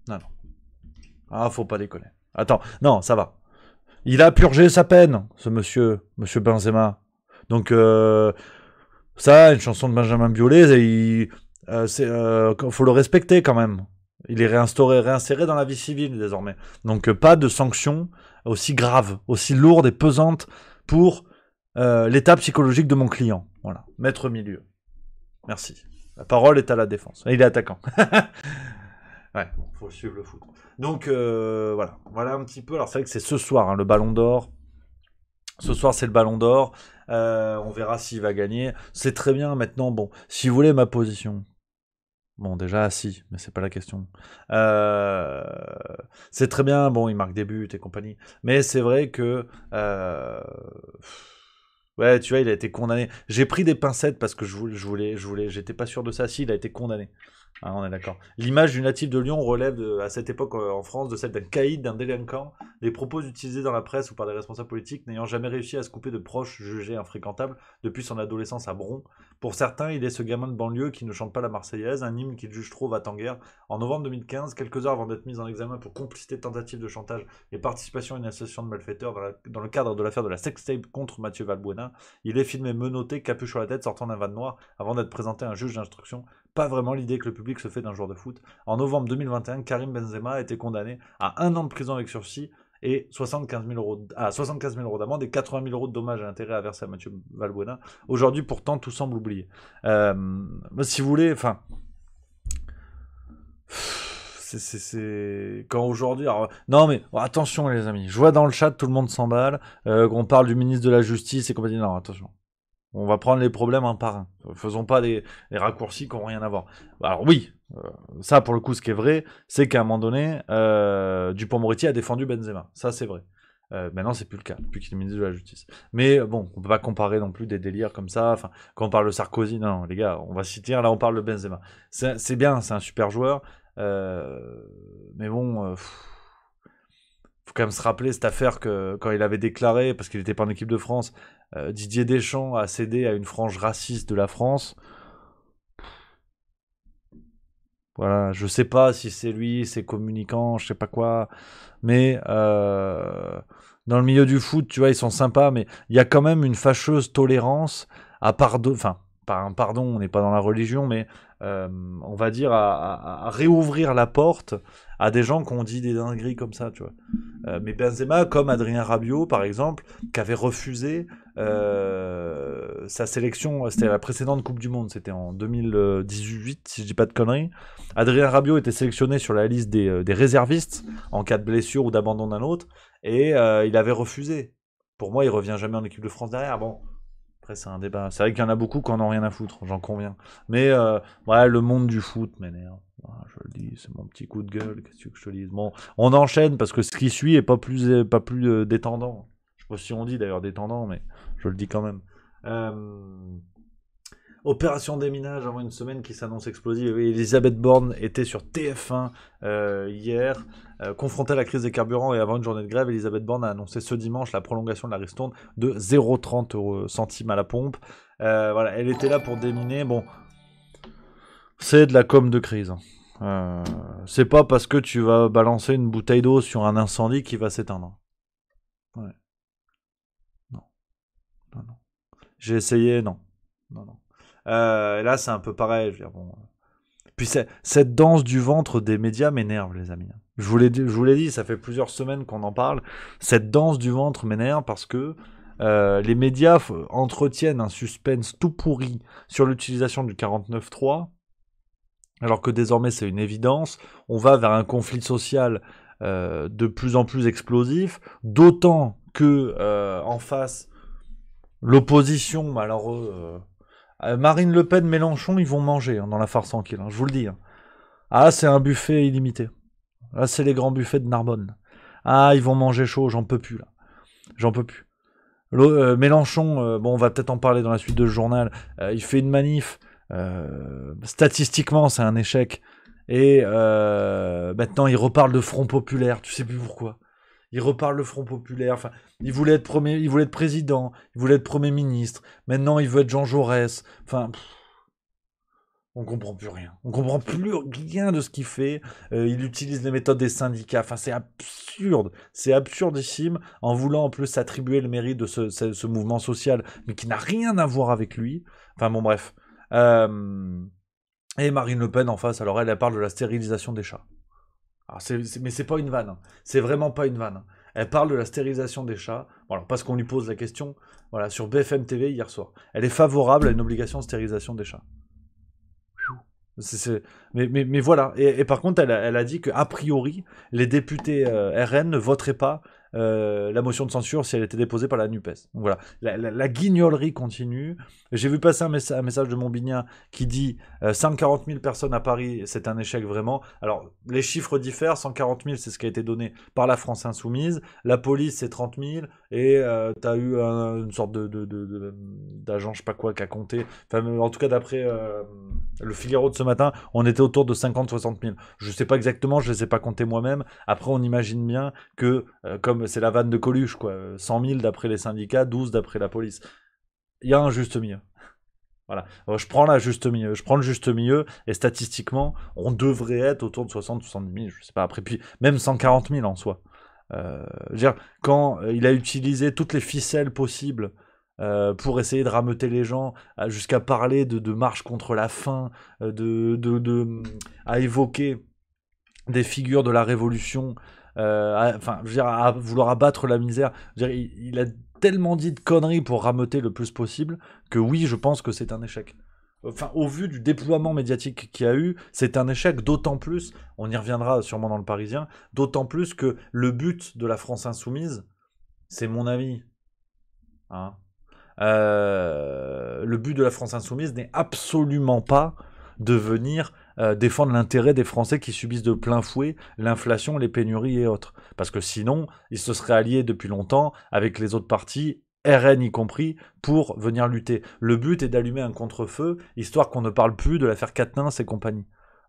Non, non. Ah, faut pas déconner. Attends, non, ça va. Il a purgé sa peine, ce monsieur Benzema. Donc, ça, une chanson de Benjamin Biolay, faut le respecter quand même. Il est réinséré dans la vie civile désormais. Donc, pas de sanctions aussi graves, aussi lourdes et pesantes pour l'état psychologique de mon client. Voilà, maître milieu. Merci. La parole est à la défense. Et il est attaquant. Ouais, bon, faut suivre le foot. Donc voilà, voilà un petit peu. Alors c'est vrai que c'est ce soir, hein, le Ballon d'Or. Ce soir c'est le Ballon d'Or. On verra s'il va gagner. C'est très bien maintenant. Bon, si vous voulez ma position. Bon, déjà, si, mais c'est pas la question. C'est très bien, bon, il marque des buts et compagnie. Mais c'est vrai que... ouais, tu vois, il a été condamné. J'ai pris des pincettes parce que j'étais pas sûr de ça. Si, il a été condamné. Ah, on est d'accord. L'image du natif de Lyon relève à cette époque en France de celle d'un caïd, d'un délinquant, des propos utilisés dans la presse ou par des responsables politiques n'ayant jamais réussi à se couper de proches jugés infréquentables depuis son adolescence à Bron. Pour certains, il est ce gamin de banlieue qui ne chante pas la Marseillaise, un hymne qu'il juge trop va-t-en-guerre. En novembre 2015, quelques heures avant d'être mis en examen pour complicité tentative de chantage et participation à une association de malfaiteurs dans le cadre de l'affaire de la sextape contre Mathieu Valbuena, il est filmé menotté, capuche sur la tête, sortant d'un van noir avant d'être présenté à un juge d'instruction. Pas vraiment l'idée que le public se fait d'un joueur de foot. En novembre 2021, Karim Benzema a été condamné à 1 an de prison avec sursis et 75 000 euros d'amende et 80 000 euros de dommages et intérêts à verser à Mathieu Valbuena. Aujourd'hui, pourtant, tout semble oublié. Si vous voulez, enfin... C'est quand aujourd'hui... Non mais attention les amis, je vois dans le chat tout le monde s'emballe, qu'on parle du ministre de la Justice et compagnie. Non, attention. On va prendre les problèmes un par un. Faisons pas des raccourcis qui n'ont rien à voir. Alors oui, ça pour le coup, ce qui est vrai, c'est qu'à un moment donné, Dupond-Moretti a défendu Benzema. Ça, c'est vrai. Maintenant, c'est plus le cas, depuis qu'il est ministre de la Justice. Mais bon, on peut pas comparer non plus des délires comme ça. Enfin, quand on parle de Sarkozy, non, les gars, on va s'y tenir. Là, on parle de Benzema. C'est bien, c'est un super joueur. Mais bon... faut quand même se rappeler cette affaire que quand il avait déclaré, parce qu'il n'était pas en équipe de France, Didier Deschamps a cédé à une frange raciste de la France. Voilà, je sais pas si c'est lui, c'est communicant, je sais pas quoi, mais dans le milieu du foot, tu vois, ils sont sympas, mais il y a quand même une fâcheuse tolérance à pardon, enfin, pas un pardon, on n'est pas dans la religion, mais on va dire à réouvrir la porte à des gens qui ont dit des dingueries comme ça, tu vois. Mais Benzema, comme Adrien Rabiot, par exemple, qui avait refusé sa sélection, c'était la précédente Coupe du Monde, c'était en 2018, si je dis pas de conneries. Adrien Rabiot était sélectionné sur la liste des réservistes en cas de blessure ou d'abandon d'un autre, et il avait refusé. Pour moi, il revient jamais en équipe de France derrière. Bon, après, c'est un débat. C'est vrai qu'il y en a beaucoup qui en ont rien à foutre, j'en conviens. Mais ouais, le monde du foot m'énerve. Voilà, je le dis, c'est mon petit coup de gueule. Qu'est-ce que je te dise? Bon, on enchaîne parce que ce qui suit est pas plus détendant. Je sais pas si on dit d'ailleurs détendant, mais je le dis quand même. Opération déminage avant une semaine qui s'annonce explosive. Elisabeth Borne était sur TF1 hier, confrontée à la crise des carburants et avant une journée de grève. Elisabeth Borne a annoncé ce dimanche la prolongation de la ristourne de 0,30 centimes à la pompe. Voilà, elle était là pour déminer. Bon, c'est de la com de crise. C'est pas parce que tu vas balancer une bouteille d'eau sur un incendie qui va s'éteindre. Ouais. Non. Non, non. J'ai essayé, non. Non, non. Là, c'est un peu pareil. Je veux dire, bon. Puis cette danse du ventre des médias m'énerve, les amis. Je vous l'ai dit, ça fait plusieurs semaines qu'on en parle. Cette danse du ventre m'énerve parce que les médias entretiennent un suspense tout pourri sur l'utilisation du 49.3, alors que désormais c'est une évidence. On va vers un conflit social de plus en plus explosif, d'autant que en face, l'opposition, malheureux... Marine Le Pen, Mélenchon, ils vont manger dans la farce tranquille, je vous le dis. Ah, c'est un buffet illimité. Là, c'est les grands buffets de Narbonne. Ah, ils vont manger chaud, j'en peux plus, là. J'en peux plus. Mélenchon, bon, on va peut-être en parler dans la suite de ce journal, il fait une manif. Statistiquement, c'est un échec. Et maintenant, il reparle de Front Populaire, tu sais plus pourquoi. il reparle le Front Populaire. Enfin, il voulait être président, il voulait être Premier ministre. Maintenant, il veut être Jean Jaurès. Enfin, on comprend plus rien. On comprend plus rien de ce qu'il fait. Il utilise les méthodes des syndicats. Enfin, c'est absurde. C'est absurdissime en voulant en plus s'attribuer le mérite de ce mouvement social, mais qui n'a rien à voir avec lui. Enfin bon, bref. Et Marine Le Pen en face, alors elle parle de la stérilisation des chats. Alors mais c'est pas une vanne. C'est vraiment pas une vanne. Elle parle de la stérilisation des chats. Bon, alors, parce qu'on lui pose la question, voilà, sur BFM TV hier soir. Elle est favorable à une obligation de stérilisation des chats. Mais voilà. Et par contre, elle a dit qu'a priori, les députés RN ne voteraient pas la motion de censure si elle était déposée par la NUPES. Donc voilà, la guignolerie continue. J'ai vu passer un message de Montbignan qui dit 140 000 personnes à Paris, c'est un échec vraiment. Alors, les chiffres diffèrent. 140 000, c'est ce qui a été donné par la France Insoumise. La police, c'est 30 000. Et t'as eu une sorte d'agent, je sais pas quoi, qui a compté. Enfin, en tout cas, d'après le Figaro de ce matin, on était autour de 50-60 000. Je sais pas exactement, je les ai pas comptés moi-même. Après, on imagine bien que, comme c'est la vanne de Coluche, quoi, 100 000 d'après les syndicats, 12 d'après la police. Il y a un juste milieu. Voilà. Alors, je prends le juste milieu, et statistiquement, on devrait être autour de 60-70 000, je sais pas. Après, puis même 140 000 en soi. Je veux dire, quand il a utilisé toutes les ficelles possibles pour essayer de rameuter les gens, jusqu'à parler de marche contre la faim, à évoquer des figures de la révolution, enfin, je veux dire, à vouloir abattre la misère. Je veux dire, il a tellement dit de conneries pour rameuter le plus possible que oui, je pense que c'est un échec. Enfin, au vu du déploiement médiatique qu'il y a eu, c'est un échec, d'autant plus, on y reviendra sûrement dans le Parisien, d'autant plus que le but de la France Insoumise, c'est mon avis, hein, le but de la France Insoumise n'est absolument pas de venir défendre l'intérêt des Français qui subissent de plein fouet l'inflation, les pénuries et autres. Parce que sinon, ils se seraient alliés depuis longtemps avec les autres partis, RN y compris, pour venir lutter. Le but est d'allumer un contre-feu, histoire qu'on ne parle plus de l'affaire Quatennens et compagnie.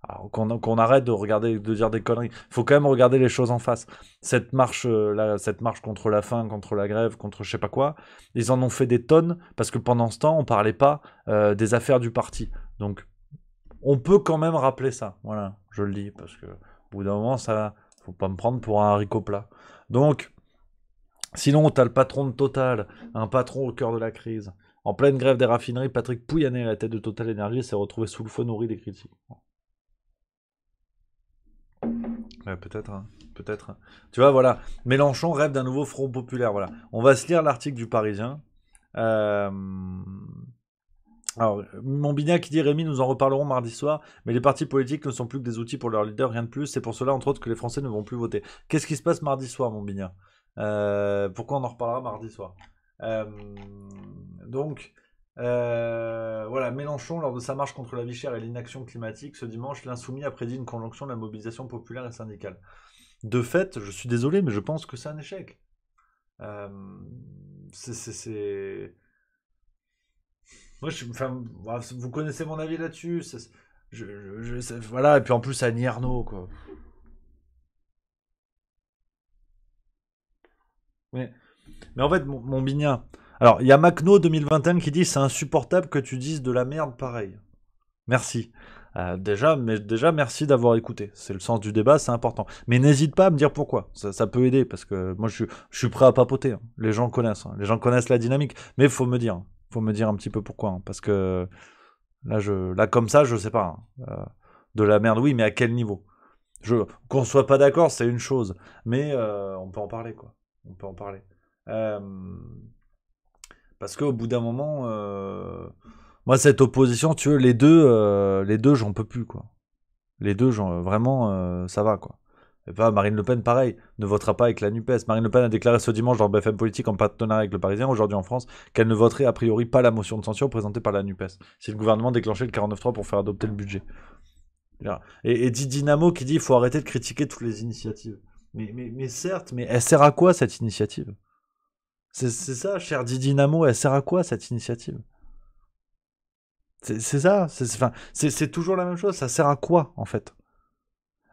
Alors, qu'on arrête de dire des conneries. Il faut quand même regarder les choses en face. Cette marche contre la faim, contre la grève, contre je sais pas quoi, ils en ont fait des tonnes parce que pendant ce temps, on parlait pas des affaires du parti. Donc, on peut quand même rappeler ça. Voilà, je le dis parce que au bout d'un moment, ça, faut pas me prendre pour un haricot plat. Donc, sinon, t'as le patron de Total, un patron au cœur de la crise. En pleine grève des raffineries, Patrick Pouyanné, à la tête de Total Energy, s'est retrouvé sous le feu nourri des critiques. Ouais, peut-être, hein. Peut-être. Tu vois, voilà. Mélenchon rêve d'un nouveau front populaire. Voilà. On va se lire l'article du Parisien. Alors, Montbignan qui dit Rémi, nous en reparlerons mardi soir, mais les partis politiques ne sont plus que des outils pour leurs leaders, rien de plus. C'est pour cela, entre autres, que les Français ne vont plus voter. Qu'est-ce qui se passe mardi soir, Montbignan? Pourquoi on en reparlera mardi soir? Donc, voilà, Mélenchon, lors de sa marche contre la vie chère et l'inaction climatique, ce dimanche, l'insoumis a prédit une conjonction de la mobilisation populaire et syndicale. De fait, je suis désolé, mais je pense que c'est un échec. C'est... Moi, enfin, vous connaissez mon avis là-dessus. Voilà, et puis en plus, Annie Ernaux, quoi. Mais en fait, mon Bignin. Alors, il y a Macno 2021 qui dit c'est insupportable que tu dises de la merde pareil. Merci. Déjà, merci d'avoir écouté. C'est le sens du débat, c'est important. Mais n'hésite pas à me dire pourquoi. Ça peut aider parce que moi, je suis prêt à papoter, hein. Les gens connaissent. Hein. Les gens connaissent la dynamique. Mais il faut me dire. Faut me dire un petit peu pourquoi. Hein, parce que là, comme ça, je sais pas. Hein. De la merde, oui, mais à quel niveau? Qu'on soit pas d'accord, c'est une chose. Mais on peut en parler, quoi. On peut en parler. Euh, Parce qu'au bout d'un moment, moi, cette opposition, tu veux, les deux, j'en peux plus, quoi. Les deux, vraiment, ça va, quoi. Et pas Marine Le Pen, pareil, ne votera pas avec la NUPES. Marine Le Pen a déclaré ce dimanche dans BFM Politique en partenariat avec le Parisien, aujourd'hui en France, qu'elle ne voterait a priori pas la motion de censure présentée par la NUPES. Si le gouvernement déclenchait le 49.3 pour faire adopter le budget. Et dit Dynamo qui dit qu'il faut arrêter de critiquer toutes les initiatives. Mais certes, mais elle sert à quoi cette initiative? C'est ça, cher Dynamo, elle sert à quoi cette initiative? C'est ça, c'est toujours la même chose, ça sert à quoi en fait?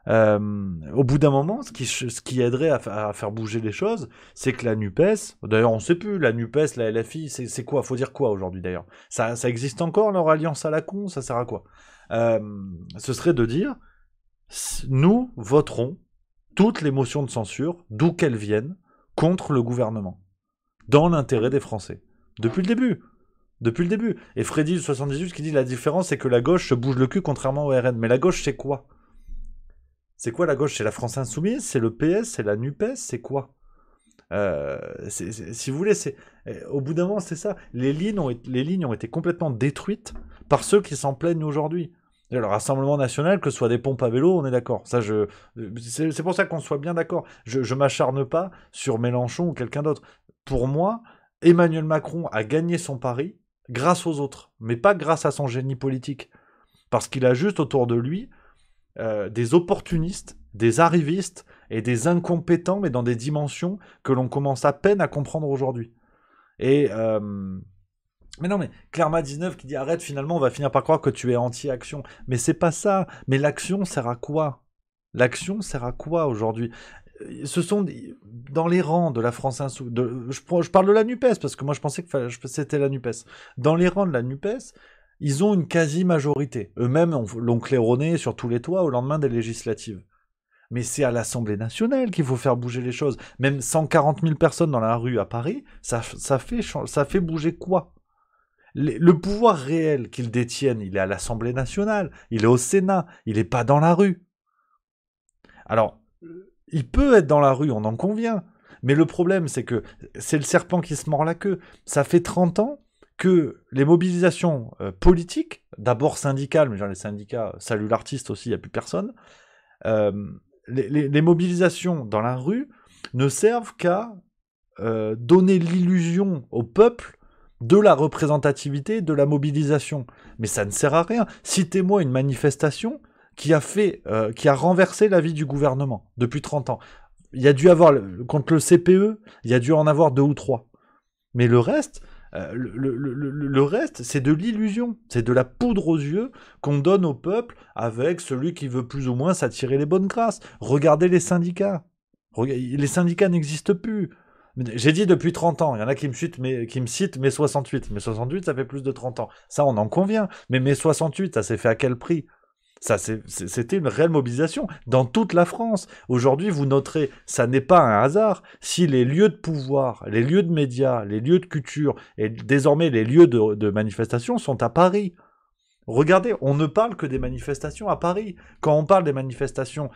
Au bout d'un moment, ce qui aiderait à faire bouger les choses, c'est que la NUPES, d'ailleurs on sait plus, la NUPES, la LFI, c'est quoi? Faut dire quoi aujourd'hui d'ailleurs? Ça existe encore leur alliance à la con? Ça sert à quoi? Ce serait de dire, nous voterons toutes les motions de censure, d'où qu'elles viennent, contre le gouvernement, dans l'intérêt des Français. Depuis le début. Depuis le début. Et Freddy 78 qui dit la différence, c'est que la gauche se bouge le cul contrairement au RN. Mais la gauche, c'est quoi? C'est quoi la gauche? C'est la France Insoumise? C'est le PS? C'est la NUPES? C'est quoi? Si vous voulez, au bout d'un moment, c'est ça. Les lignes ont été complètement détruites par ceux qui s'en plaignent aujourd'hui. Le Rassemblement National, que ce soit des pompes à vélo, on est d'accord. C'est pour ça qu'on soit bien d'accord. Je m'acharne pas sur Mélenchon ou quelqu'un d'autre. Pour moi, Emmanuel Macron a gagné son pari grâce aux autres, mais pas grâce à son génie politique. Parce qu'il a juste autour de lui des opportunistes, des arrivistes et des incompétents, mais dans des dimensions que l'on commence à peine à comprendre aujourd'hui. Et... Mais non, mais Clerma 19 qui dit arrête, finalement on va finir par croire que tu es anti-action. Mais c'est pas ça. Mais l'action sert à quoi? L'action sert à quoi aujourd'hui? Ce sont dans les rangs de la France Insoumise. Je parle de la NUPES parce que moi je pensais que c'était la NUPES. Dans les rangs de la NUPES, ils ont une quasi-majorité. Eux-mêmes l'ont claironné sur tous les toits au lendemain des législatives. Mais c'est à l'Assemblée nationale qu'il faut faire bouger les choses. Même 140 000 personnes dans la rue à Paris, ça fait bouger quoi? Le pouvoir réel qu'ils détiennent, il est à l'Assemblée nationale, il est au Sénat, il n'est pas dans la rue. Alors, il peut être dans la rue, on en convient. Mais le problème, c'est que c'est le serpent qui se mord la queue. Ça fait 30 ans que les mobilisations politiques, d'abord syndicales, mais genre les syndicats saluent l'artiste aussi, il n'y a plus personne, les mobilisations dans la rue ne servent qu'à donner l'illusion au peuple de la représentativité, de la mobilisation. Mais ça ne sert à rien. Citez-moi une manifestation qui a renversé la vie du gouvernement depuis 30 ans. Il y a dû avoir, contre le CPE, il y a dû en avoir 2 ou 3. Mais le reste, le reste, c'est de l'illusion. C'est de la poudre aux yeux qu'on donne au peuple avec celui qui veut plus ou moins s'attirer les bonnes grâces. Regardez les syndicats. Les syndicats n'existent plus. J'ai dit depuis 30 ans, il y en a qui me citent mai 68. Mai 68, ça fait plus de 30 ans. Ça, on en convient. Mais mai 68, ça s'est fait à quel prix? C'était une réelle mobilisation dans toute la France. Aujourd'hui, vous noterez, ça n'est pas un hasard si les lieux de pouvoir, les lieux de médias, les lieux de culture et désormais les lieux de manifestation sont à Paris. Regardez, on ne parle que des manifestations à Paris. Quand on parle des manifestations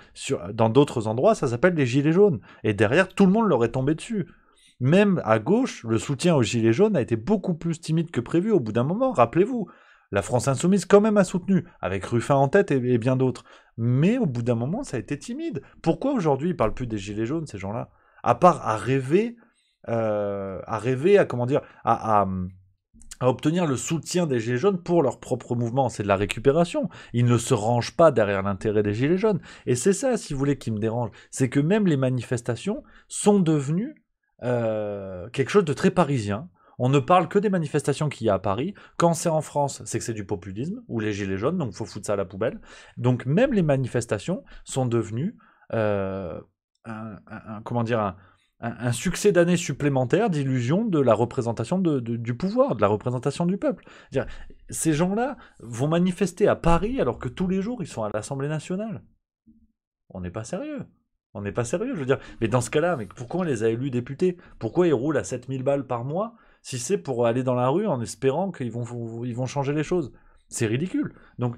dans d'autres endroits, ça s'appelle les Gilets jaunes. Et derrière, tout le monde leur est tombé dessus. Même à gauche, le soutien aux Gilets jaunes a été beaucoup plus timide que prévu au bout d'un moment, rappelez-vous. La France Insoumise quand même a soutenu, avec Ruffin en tête et bien d'autres. Mais au bout d'un moment, ça a été timide. Pourquoi aujourd'hui ils parlent plus des Gilets jaunes, ces gens-là? À part à rêver, à obtenir le soutien des Gilets jaunes pour leur propre mouvement. C'est de la récupération. Ils ne se rangent pas derrière l'intérêt des Gilets jaunes. Et c'est ça, si vous voulez, qui me dérange. C'est que même les manifestations sont devenues quelque chose de très parisien. On ne parle que des manifestations qu'il y a à Paris. Quand c'est en France, c'est que c'est du populisme, ou les Gilets jaunes, donc il faut foutre ça à la poubelle. Donc même les manifestations sont devenues un succès d'années supplémentaires d'illusion de la représentation du pouvoir, de la représentation du peuple. Ces gens-là vont manifester à Paris alors que tous les jours ils sont à l'Assemblée nationale. On n'est pas sérieux. On n'est pas sérieux, je veux dire. Mais dans ce cas-là, pourquoi on les a élus députés? Pourquoi ils roulent à 7000 balles par mois si c'est pour aller dans la rue en espérant qu'ils vont changer les choses? C'est ridicule. Donc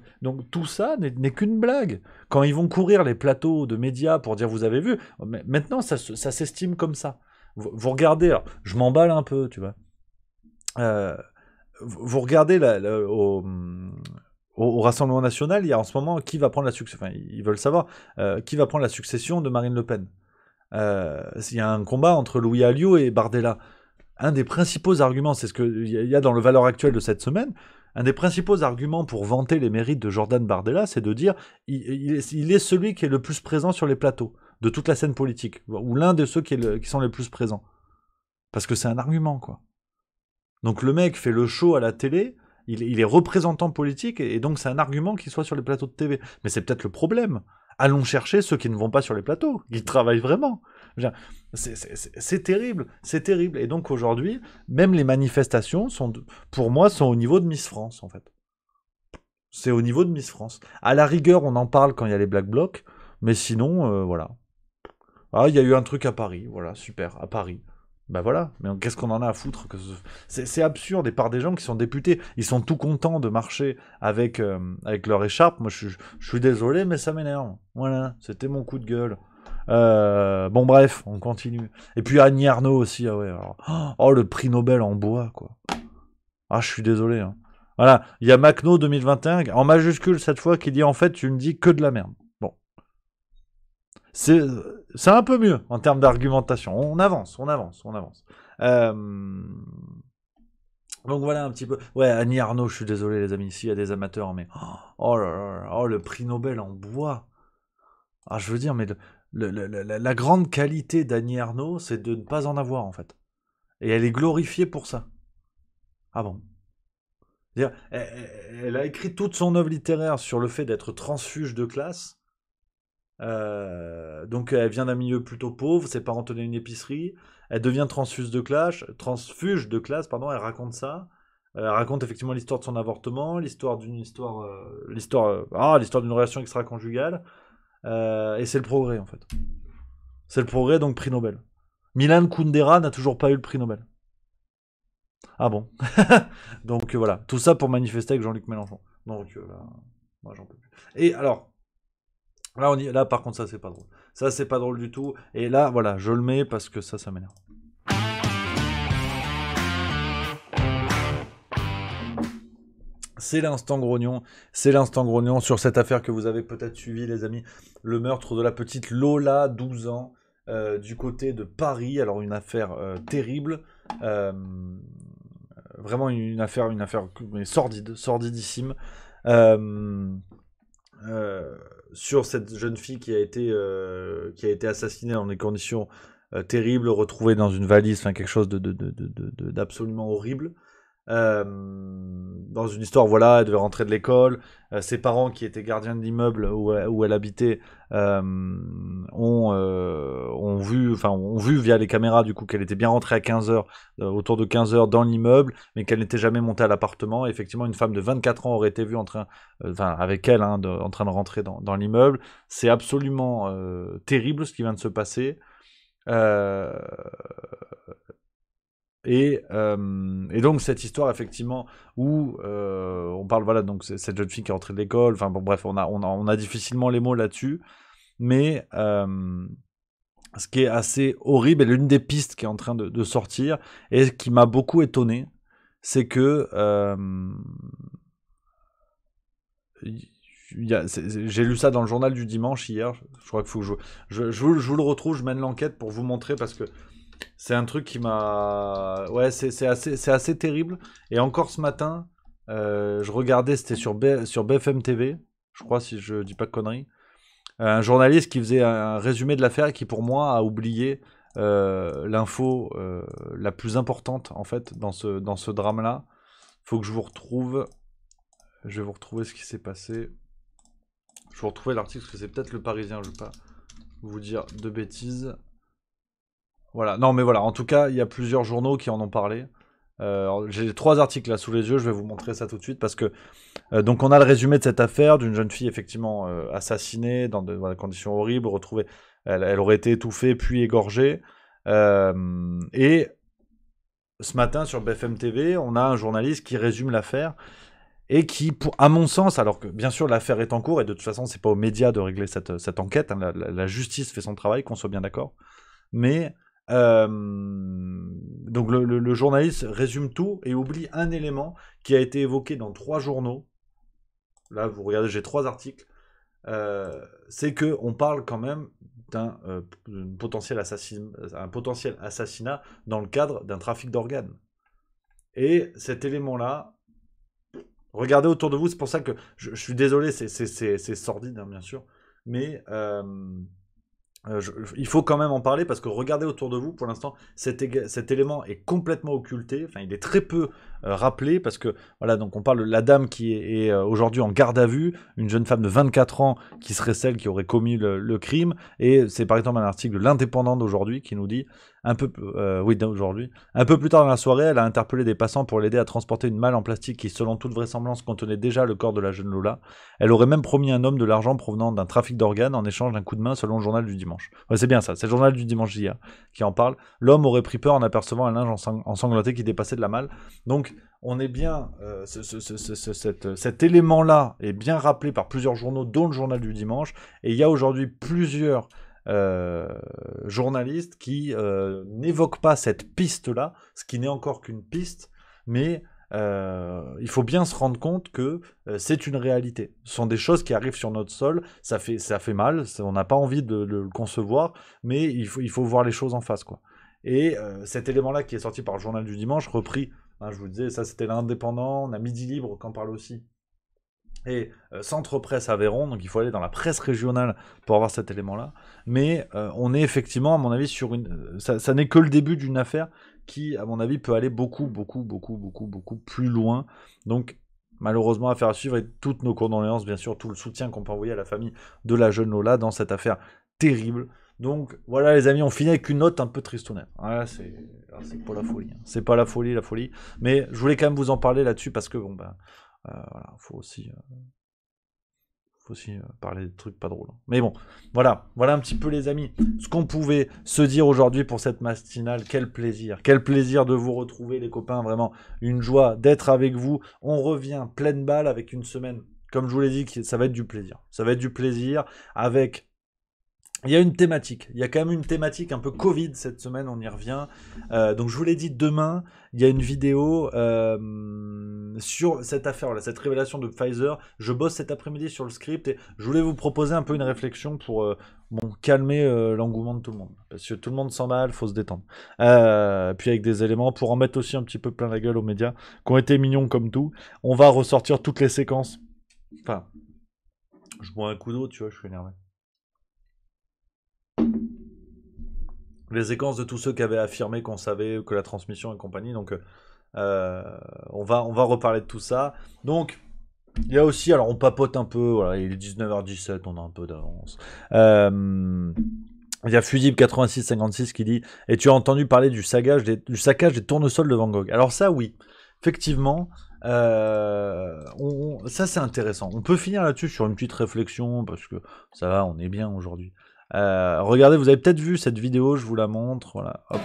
tout ça n'est qu'une blague. Quand ils vont courir les plateaux de médias pour dire vous avez vu, maintenant ça s'estime comme ça. Vous regardez, alors, je m'emballe un peu, tu vois. Vous regardez au Rassemblement National, il y a en ce moment qui va prendre la succession. Enfin, ils veulent savoir qui va prendre la succession de Marine Le Pen. Il y a un combat entre Louis Alliot et Bardella. Un des principaux arguments, c'est ce qu'il y a dans le Valeurs Actuelles de cette semaine, un des principaux arguments pour vanter les mérites de Jordan Bardella, c'est de dire il est celui qui est le plus présent sur les plateaux de toute la scène politique, ou l'un de ceux qui sont les plus présents. Parce que c'est un argument, quoi. Donc le mec fait le show à la télé, il est représentant politique, et donc c'est un argument qu'il soit sur les plateaux de TV. Mais c'est peut-être le problème. Allons chercher ceux qui ne vont pas sur les plateaux, qui travaillent vraiment. C'est terrible, c'est terrible. Et donc aujourd'hui, même les manifestations, pour moi, sont au niveau de Miss France, en fait. C'est au niveau de Miss France. À la rigueur, on en parle quand il y a les Black Blocs, mais sinon, voilà. Ah, il y a eu un truc à Paris, voilà, super, à Paris. Bah voilà, mais qu'est-ce qu'on en a à foutre que c'est absurde, et par des gens qui sont députés, ils sont tout contents de marcher avec leur écharpe. Moi, je suis désolé, mais ça m'énerve. Voilà, c'était mon coup de gueule. Bon, bref, on continue. Et puis Annie Arnaud aussi, ah ouais. Alors, oh, le prix Nobel en bois, quoi. Ah, je suis désolé. Hein. Voilà, il y a Macno 2021, en majuscule cette fois, qui dit en fait, tu ne dis que de la merde. Bon. C'est un peu mieux en termes d'argumentation. On avance, on avance, on avance. Donc voilà un petit peu. Ouais, Annie Arnaud, je suis désolé les amis, ici il y a des amateurs, mais oh là là, oh le prix Nobel en bois. Ah, je veux dire, mais la grande qualité d'Annie Arnaud, c'est de ne pas en avoir en fait. Et elle est glorifiée pour ça. Ah bon. Elle a écrit toute son œuvre littéraire sur le fait d'être transfuge de classe. Donc elle vient d'un milieu plutôt pauvre, ses parents tenaient une épicerie, elle devient transfuge de classe, pardon, elle raconte ça. Elle raconte effectivement l'histoire de son avortement, l'histoire l'histoire d'une relation extra-conjugale, et c'est le progrès en fait. C'est le progrès, donc prix Nobel. Milan Kundera n'a toujours pas eu le prix Nobel. Ah bon. Donc voilà, tout ça pour manifester avec Jean-Luc Mélenchon. Donc là, moi j'en peux plus. Et alors, là, par contre, ça, c'est pas drôle. Ça, c'est pas drôle du tout. Et là, voilà, je le mets parce que ça m'énerve. C'est l'instant grognon. C'est l'instant grognon sur cette affaire que vous avez peut-être suivi, les amis. Le meurtre de la petite Lola, 12 ans, du côté de Paris. Alors, une affaire terrible. Vraiment une affaire mais sordidissime. Sur cette jeune fille qui a été assassinée dans des conditions terribles, retrouvée dans une valise, enfin quelque chose d'absolument horrible. Dans une histoire, voilà, elle devait rentrer de l'école. Ses parents, qui étaient gardiens de l'immeuble où elle habitait, ont vu via les caméras du coup qu'elle était bien rentrée à 15h, autour de 15h dans l'immeuble, mais qu'elle n'était jamais montée à l'appartement. Effectivement, une femme de 24 ans aurait été vue avec elle, hein, en train de rentrer dans l'immeuble. C'est absolument terrible ce qui vient de se passer. Et donc cette histoire effectivement où on parle, voilà, donc c'est cette jeune fille qui est rentrée de l'école, enfin bon bref, on a difficilement les mots là-dessus, mais ce qui est assez horrible, et l'une des pistes qui est en train de sortir et qui m'a beaucoup étonné, c'est que j'ai lu ça dans le journal du dimanche hier. Je crois qu'il faut que je vous le retrouve, je mène l'enquête pour vous montrer, parce que c'est un truc qui m'a... Ouais, c'est assez terrible. Et encore ce matin, je regardais, c'était sur BFM TV, je crois, si je dis pas de conneries, un journaliste qui faisait un résumé de l'affaire et qui, pour moi, a oublié l'info la plus importante, en fait, dans ce drame-là. Faut que je vous retrouve... Je vais vous retrouver ce qui s'est passé. Je vais vous retrouver l'article, parce que c'est peut-être le Parisien, je ne vais pas vous dire de bêtises. Voilà, non mais voilà, en tout cas, il y a plusieurs journaux qui en ont parlé. J'ai 3 articles là sous les yeux, je vais vous montrer ça tout de suite, parce que donc on a le résumé de cette affaire d'une jeune fille effectivement assassinée dans des conditions horribles, retrouvée, elle aurait été étouffée puis égorgée. Et ce matin sur BFM TV, on a un journaliste qui résume l'affaire et qui, à mon sens, alors que bien sûr l'affaire est en cours et de toute façon c'est pas aux médias de régler cette enquête, hein, la justice fait son travail, qu'on soit bien d'accord, mais donc le journaliste résume tout et oublie un élément qui a été évoqué dans 3 journaux. Là, vous regardez, j'ai 3 articles. C'est que on parle quand même d'un potentiel assassinat dans le cadre d'un trafic d'organes. Et cet élément-là, regardez autour de vous. C'est pour ça que je suis désolé, c'est sordide, hein, bien sûr, mais il faut quand même en parler, parce que regardez autour de vous, pour l'instant, cet élément est complètement occulté, enfin il est très peu rappeler, parce que voilà, donc on parle de la dame qui est aujourd'hui en garde à vue, une jeune femme de 24 ans qui serait celle qui aurait commis le crime, et c'est par exemple un article de l'Indépendant d'aujourd'hui qui nous dit d'aujourd'hui. Un peu plus tard dans la soirée, elle a interpellé des passants pour l'aider à transporter une malle en plastique qui, selon toute vraisemblance, contenait déjà le corps de la jeune Lola. Elle aurait même promis à un homme de l'argent provenant d'un trafic d'organes en échange d'un coup de main, selon le journal du dimanche. Ouais, c'est bien ça, c'est le journal du dimanche d'hier qui en parle. L'homme aurait pris peur en apercevant un linge ensanglanté qui dépassait de la malle. Donc, on est bien, cet élément-là est bien rappelé par plusieurs journaux, dont le journal du dimanche, et il y a aujourd'hui plusieurs journalistes qui n'évoquent pas cette piste-là, ce qui n'est encore qu'une piste, mais il faut bien se rendre compte que c'est une réalité. Ce sont des choses qui arrivent sur notre sol, ça fait mal, on n'a pas envie de le concevoir, mais il faut voir les choses en face, quoi. Et cet élément-là qui est sorti par le journal du dimanche, repris, hein, je vous disais, ça c'était l'Indépendant, on a Midi Libre qui en parle aussi, et Centre Presse Aveyron, donc il faut aller dans la presse régionale pour avoir cet élément-là. Mais on est effectivement, à mon avis, sur ça n'est que le début d'une affaire qui, à mon avis, peut aller beaucoup plus loin. Donc, malheureusement, affaire à suivre, et toutes nos condoléances, bien sûr, tout le soutien qu'on peut envoyer à la famille de la jeune Lola dans cette affaire terrible. Donc, voilà, les amis, on finit avec une note un peu tristounette. Voilà, c'est pas la folie. Hein. C'est pas la folie. Mais je voulais quand même vous en parler là-dessus parce que, bon, ben... voilà, faut aussi parler de trucs pas drôles. Mais bon, voilà un petit peu les amis, ce qu'on pouvait se dire aujourd'hui pour cette matinale. Quel plaisir de vous retrouver les copains, vraiment une joie d'être avec vous. On revient pleine balle avec une semaine, comme je vous l'ai dit, ça va être du plaisir, avec... Il y a une thématique, il y a quand même une thématique un peu Covid cette semaine, on y revient. Donc je vous l'ai dit, demain, il y a une vidéo sur cette affaire, cette révélation de Pfizer. Je bosse cet après-midi sur le script et je voulais vous proposer un peu une réflexion pour calmer l'engouement de tout le monde. Parce que tout le monde s'emballe, faut se détendre. Puis avec des éléments pour en mettre aussi un petit peu plein la gueule aux médias, qui ont été mignons comme tout. On va ressortir toutes les séquences. Enfin, je bois un coup d'eau, tu vois, je suis énervé. Les séquences de tous ceux qui avaient affirmé qu'on savait que la transmission et compagnie. Donc, on va reparler de tout ça. Donc, il y a aussi, alors on papote un peu, voilà, il est 19h17, on a un peu d'avance. Il y a Fusible8656 qui dit « Et tu as entendu parler du saccage des tournesols de Van Gogh ?» Alors ça, oui. Effectivement, ça c'est intéressant. On peut finir là-dessus sur une petite réflexion, parce que ça va, on est bien aujourd'hui. Regardez, vous avez peut-être vu cette vidéo, je vous la montre. Voilà, hop.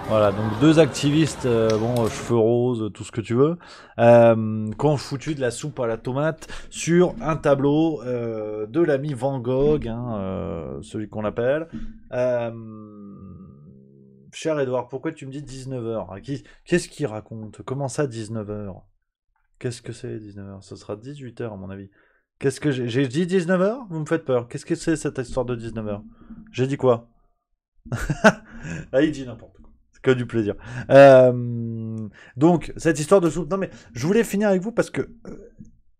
Voilà, donc deux activistes, cheveux roses, tout ce que tu veux, qui ont foutu de la soupe à la tomate sur un tableau de l'ami Van Gogh, celui qu'on appelle. Cher Edouard, pourquoi tu me dis 19h? Qu'est-ce qu'il raconte? Comment ça 19h? Qu'est-ce que c'est 19h? Ce sera 18h à mon avis. Qu'est-ce que j'ai dit 19h? Vous me faites peur. Qu'est-ce que c'est cette histoire de 19h? J'ai dit quoi? Ah, il dit n'importe quoi. C'est que du plaisir. Donc, cette histoire de soupe... Non mais, je voulais finir avec vous parce que,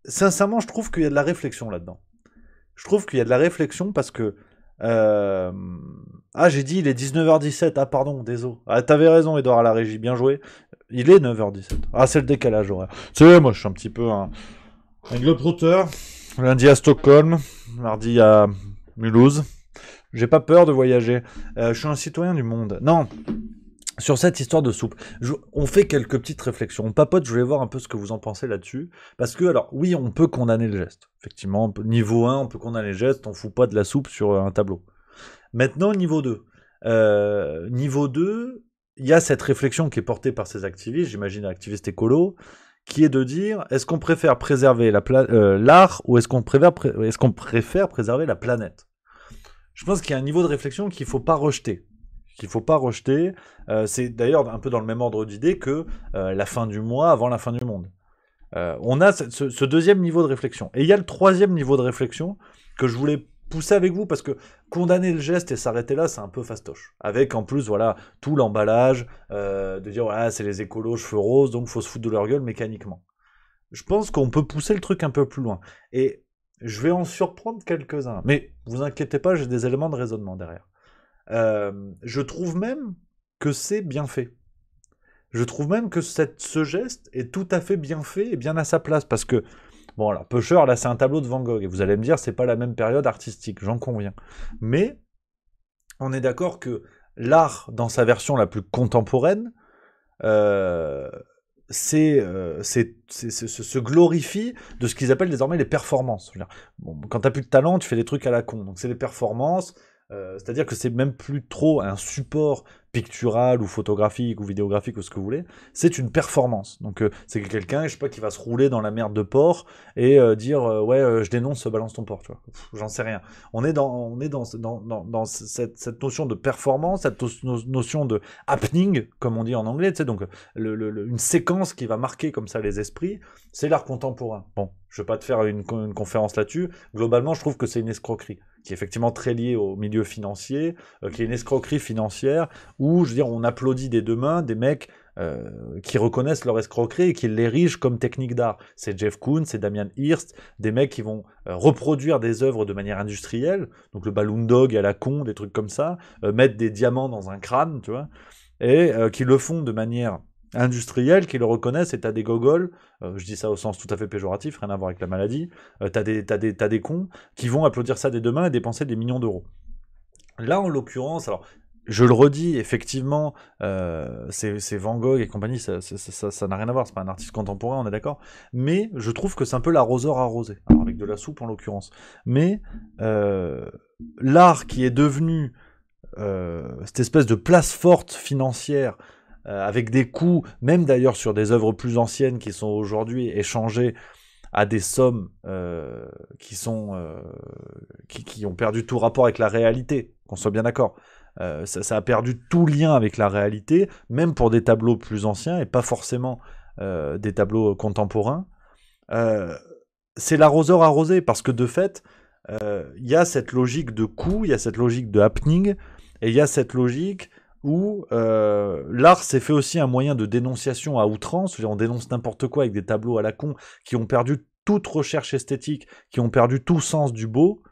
sincèrement, je trouve qu'il y a de la réflexion là-dedans. Je trouve qu'il y a de la réflexion parce que... Ah, j'ai dit il est 19h17. Ah, pardon, désolé. Ah, t'avais raison, Edouard, à la régie. Bien joué. Il est 9h17. Ah, c'est le décalage horaire. Tu sais, moi, je suis un petit peu un globetrotter. Lundi à Stockholm, mardi à Mulhouse. J'ai pas peur de voyager. Je suis un citoyen du monde. Non, sur cette histoire de soupe, on fait quelques petites réflexions. On papote, je voulais voir un peu ce que vous en pensez là-dessus. Parce que, alors, oui, on peut condamner le geste. Effectivement, niveau 1, on peut condamner le geste. On fout pas de la soupe sur un tableau. Maintenant, niveau 2. Niveau 2, il y a cette réflexion qui est portée par ces activistes, j'imagine activistes écolos, qui est de dire, est-ce qu'on préfère préserver l'art ou est-ce qu'on préfère préserver la planète? Je pense qu'il y a un niveau de réflexion qu'il ne faut pas rejeter. C'est d'ailleurs un peu dans le même ordre d'idée que la fin du mois avant la fin du monde. On a ce deuxième niveau de réflexion. Et il y a le troisième niveau de réflexion que je voulais pousser avec vous, parce que condamner le geste et s'arrêter là, c'est un peu fastoche. Avec en plus, voilà, tout l'emballage, de dire, voilà, c'est les écolos, cheveux roses, donc faut se foutre de leur gueule mécaniquement. Je pense qu'on peut pousser le truc un peu plus loin. Et je vais en surprendre quelques-uns. Mais vous inquiétez pas, j'ai des éléments de raisonnement derrière. Je trouve même que c'est bien fait. Je trouve même que ce geste est tout à fait bien fait et bien à sa place. Parce que, bon, alors, Pusher, là, c'est un tableau de Van Gogh. Et vous allez me dire, c'est pas la même période artistique, j'en conviens. Mais, on est d'accord que l'art, dans sa version la plus contemporaine, euh, se glorifie de ce qu'ils appellent désormais les performances. Je veux dire, bon, quand t'as plus de talent, tu fais des trucs à la con. Donc c'est les performances. C'est-à-dire que c'est même plus trop un support pictural ou photographique ou vidéographique ou ce que vous voulez. C'est une performance. Donc c'est quelqu'un, je sais pas, qui va se rouler dans la merde de porc et dire ouais, je dénonce, balance ton porc. Tu vois. J'en sais rien. On est dans cette notion de performance, cette notion de happening, comme on dit en anglais. Tu sais, donc une séquence qui va marquer comme ça les esprits, c'est l'art contemporain. Bon, je vais pas te faire une conférence là-dessus. Globalement, je trouve que c'est une escroquerie qui est effectivement très liée au milieu financier, qui est une escroquerie financière où, je veux dire, on applaudit des deux mains des mecs qui reconnaissent leur escroquerie et qui l'érigent comme technique d'art. C'est Jeff Koons, c'est Damien Hirst, des mecs qui vont reproduire des œuvres de manière industrielle, donc le Balloon Dog à la con, des trucs comme ça, mettre des diamants dans un crâne, tu vois, et qui le font de manière industriels qui le reconnaissent et t'as des gogoles, je dis ça au sens tout à fait péjoratif, rien à voir avec la maladie, t'as des cons qui vont applaudir ça des deux mains et dépenser des millions d'euros. Là, en l'occurrence, alors, je le redis, effectivement, c'est Van Gogh et compagnie, ça n'a rien à voir, c'est pas un artiste contemporain, on est d'accord, mais je trouve que c'est un peu l'arroseur arrosé, alors avec de la soupe en l'occurrence, mais l'art qui est devenu cette espèce de place forte financière avec des coûts, même d'ailleurs sur des œuvres plus anciennes qui sont aujourd'hui échangées à des sommes qui ont perdu tout rapport avec la réalité, qu'on soit bien d'accord. Ça a perdu tout lien avec la réalité, même pour des tableaux plus anciens et pas forcément des tableaux contemporains. C'est l'arroseur arrosé parce que de fait, il y a cette logique de coût, il y a cette logique de happening et il y a cette logique où l'art s'est fait aussi un moyen de dénonciation à outrance. On dénonce n'importe quoi avec des tableaux à la con qui ont perdu toute recherche esthétique, qui ont perdu tout sens du beau.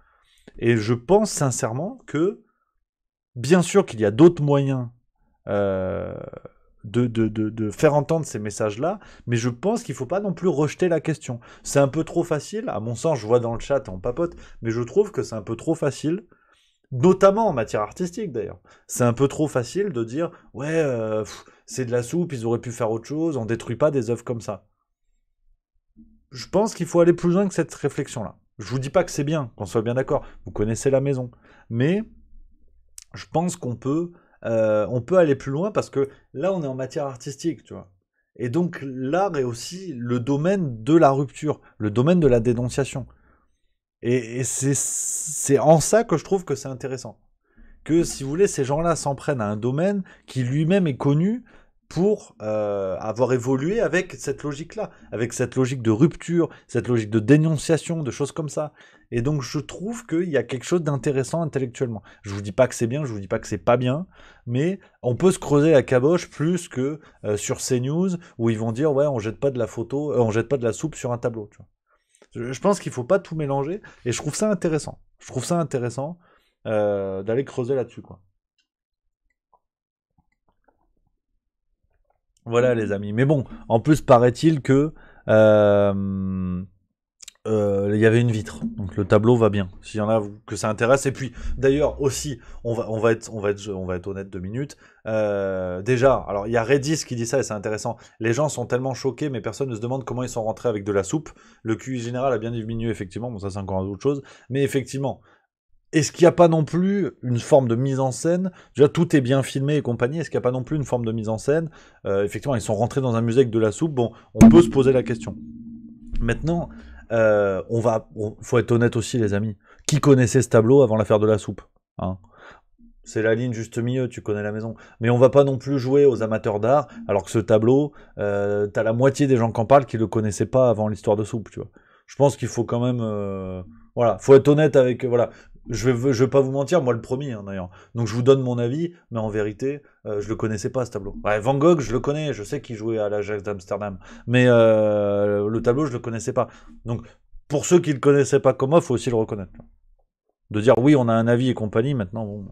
Et je pense sincèrement que, bien sûr qu'il y a d'autres moyens de faire entendre ces messages-là, mais je pense qu'il ne faut pas non plus rejeter la question. C'est un peu trop facile, à mon sens, je vois dans le chat, on papote, mais je trouve que c'est un peu trop facile, notamment en matière artistique d'ailleurs. C'est un peu trop facile de dire ouais, c'est de la soupe, ils auraient pu faire autre chose, on détruit pas des œuvres comme ça. Je pense qu'il faut aller plus loin que cette réflexion-là. Je vous dis pas que c'est bien, qu'on soit bien d'accord. Vous connaissez la maison, mais je pense qu'on peut aller plus loin parce que là, on est en matière artistique, tu vois. Et donc, l'art est aussi le domaine de la rupture, le domaine de la dénonciation. Et c'est en ça que je trouve que c'est intéressant. Que, si vous voulez, ces gens-là s'en prennent à un domaine qui lui-même est connu pour avoir évolué avec cette logique-là, avec cette logique de rupture, cette logique de dénonciation, de choses comme ça. Et donc je trouve qu'il y a quelque chose d'intéressant intellectuellement. Je vous dis pas que c'est bien, je vous dis pas que c'est pas bien, mais on peut se creuser la caboche plus que sur CNews où ils vont dire ouais on jette pas de la photo, on jette pas de la soupe sur un tableau. Tu vois. Je pense qu'il faut pas tout mélanger et je trouve ça intéressant. Je trouve ça intéressant d'aller creuser là-dessus quoi. Voilà les amis. Mais bon, en plus paraît-il que il y avait une vitre, donc le tableau va bien. S'il y en a que ça intéresse. Et puis d'ailleurs aussi, on va être honnête 2 minutes. Déjà, alors il y a Redis qui dit ça et c'est intéressant. Les gens sont tellement choqués, mais personne ne se demande comment ils sont rentrés avec de la soupe. Le QI général a bien diminué effectivement. Bon ça c'est encore autre chose. Mais effectivement. Est-ce qu'il n'y a pas non plus une forme de mise en scène? Déjà, tout est bien filmé et compagnie. Est-ce qu'il n'y a pas non plus une forme de mise en scène? Effectivement, ils sont rentrés dans un musée avec de la soupe. Bon, on peut se poser la question. Maintenant, faut être honnête aussi, les amis. Qui connaissait ce tableau avant l'affaire de la soupe hein? C'est la ligne juste milieu, tu connais la maison. Mais on va pas non plus jouer aux amateurs d'art, alors que ce tableau, t'as la moitié des gens qui en parlent qui le connaissaient pas avant l'histoire de soupe, tu vois. Je pense qu'il faut quand même... voilà, faut être honnête avec... voilà. je vais pas vous mentir, moi le premier, hein, d'ailleurs. Donc je vous donne mon avis, mais en vérité, je le connaissais pas ce tableau. Ouais, Van Gogh, je le connais, je sais qu'il jouait à l'Ajax d'Amsterdam, mais le tableau, je le connaissais pas. Donc pour ceux qui le connaissaient pas comme moi, faut aussi le reconnaître. De dire oui, on a un avis et compagnie, maintenant, bon,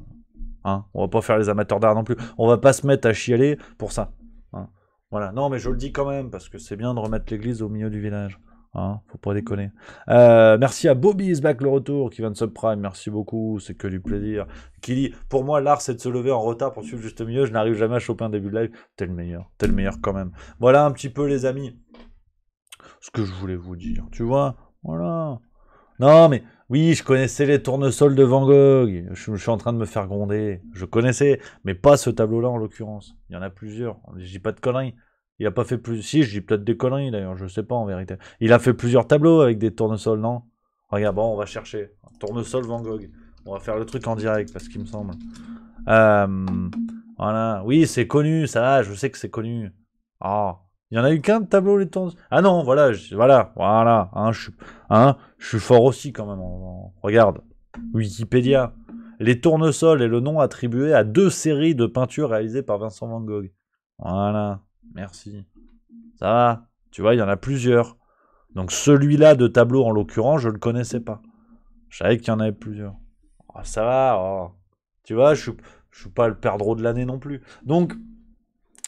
hein, on va pas faire les amateurs d'art non plus. On va pas se mettre à chialer pour ça. Hein. Voilà, non, mais je le dis quand même, parce que c'est bien de remettre l'église au milieu du village. Hein, faut pas déconner. Merci à Bobby is back le retour qui vient de subprime. Merci beaucoup, c'est que du plaisir. Qui dit pour moi l'art c'est de se lever en retard pour suivre juste milieu. Je n'arrive jamais à choper un début de live. T'es le meilleur quand même. Voilà un petit peu les amis. Ce que je voulais vous dire, tu vois. Voilà. Non mais oui, je connaissais les tournesols de Van Gogh. Je suis en train de me faire gronder. Je connaissais, mais pas ce tableau-là en l'occurrence. Il y en a plusieurs. Je dis pas de conneries. Il a pas fait plus. Si, je dis peut-être des conneries d'ailleurs, je sais pas en vérité. Il a fait plusieurs tableaux avec des tournesols, non? Regarde, bon, on va chercher. Tournesol Van Gogh. On va faire le truc en direct parce qu'il me semble. Voilà. Oui, c'est connu, ça va, je sais que c'est connu. Ah. Il y en a eu qu'un de tableau, les tournesols. Ah non, voilà, voilà. Je suis fort aussi quand même. Regarde. Wikipédia. Les tournesols est le nom attribué à 2 séries de peintures réalisées par Vincent Van Gogh. Voilà. Merci. Ça va. Tu vois, il y en a plusieurs. Donc celui-là de tableau, en l'occurrence, je le connaissais pas. Je savais qu'il y en avait plusieurs. Oh, ça va. Oh. Tu vois, je suis pas le perdreau de l'année non plus. Donc,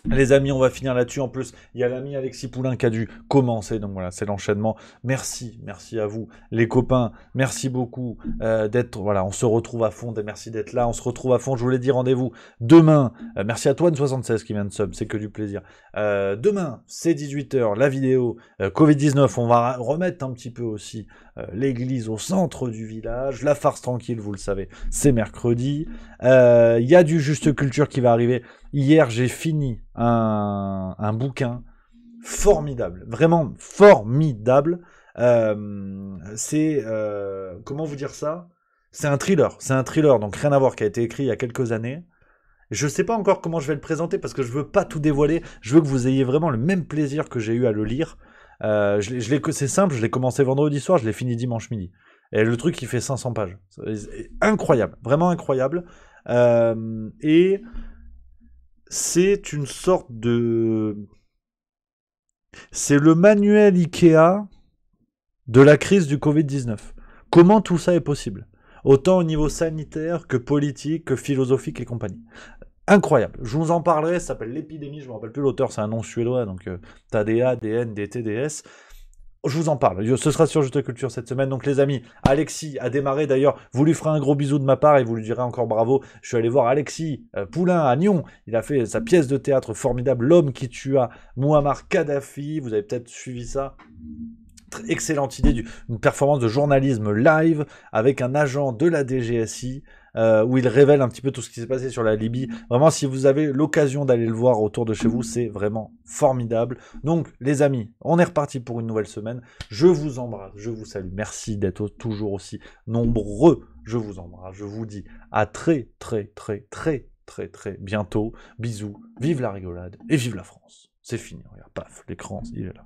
les amis, on va finir là-dessus. En plus, il y a l'ami Alexis Poulain qui a dû commencer. Donc voilà, c'est l'enchaînement. Merci à vous, les copains. Merci beaucoup d'être. Voilà, on se retrouve à fond. Merci d'être là. On se retrouve à fond. Je vous l'ai dit, rendez-vous demain. Merci à Toine76 qui vient de sub. C'est que du plaisir. Demain, c'est 18h. La vidéo Covid-19. On va remettre un petit peu aussi l'église au centre du village. La farce tranquille, vous le savez. C'est mercredi. Il y a du Juste Culture qui va arriver. Hier, j'ai fini un bouquin formidable, vraiment formidable. C'est comment vous dire ça? C'est un thriller, donc rien à voir, qui a été écrit il y a quelques années. Je sais pas encore comment je vais le présenter parce que je veux pas tout dévoiler. Je veux que vous ayez vraiment le même plaisir que j'ai eu à le lire. C'est simple, je l'ai commencé vendredi soir, je l'ai fini dimanche midi. Et le truc, il fait 500 pages. C'est incroyable, vraiment incroyable. Et c'est une sorte de... C'est le manuel Ikea de la crise du Covid-19. Comment tout ça est possible? Autant au niveau sanitaire que politique, que philosophique et compagnie. Incroyable. Je vous en parlerai, ça s'appelle L'épidémie, je ne me rappelle plus l'auteur, c'est un nom suédois, donc TADA, DN, DT, DS. Je vous en parle. Ce sera sur Juste Culture cette semaine. Donc les amis, Alexis a démarré d'ailleurs. Vous lui ferez un gros bisou de ma part et vous lui direz encore bravo. Je suis allé voir Alexis Poulain à Nyon. Il a fait sa pièce de théâtre formidable, L'homme qui tua Muammar Kadhafi. Vous avez peut-être suivi ça. Excellente idée, une performance de journalisme live avec un agent de la DGSI où il révèle un petit peu tout ce qui s'est passé sur la Libye. Vraiment, si vous avez l'occasion d'aller le voir autour de chez vous, c'est vraiment formidable. Donc, les amis, on est reparti pour une nouvelle semaine. Je vous embrasse, je vous salue. Merci d'être toujours aussi nombreux. Je vous embrasse, je vous dis à très bientôt. Bisous, vive la rigolade et vive la France. C'est fini, regarde, paf, l'écran, il est là.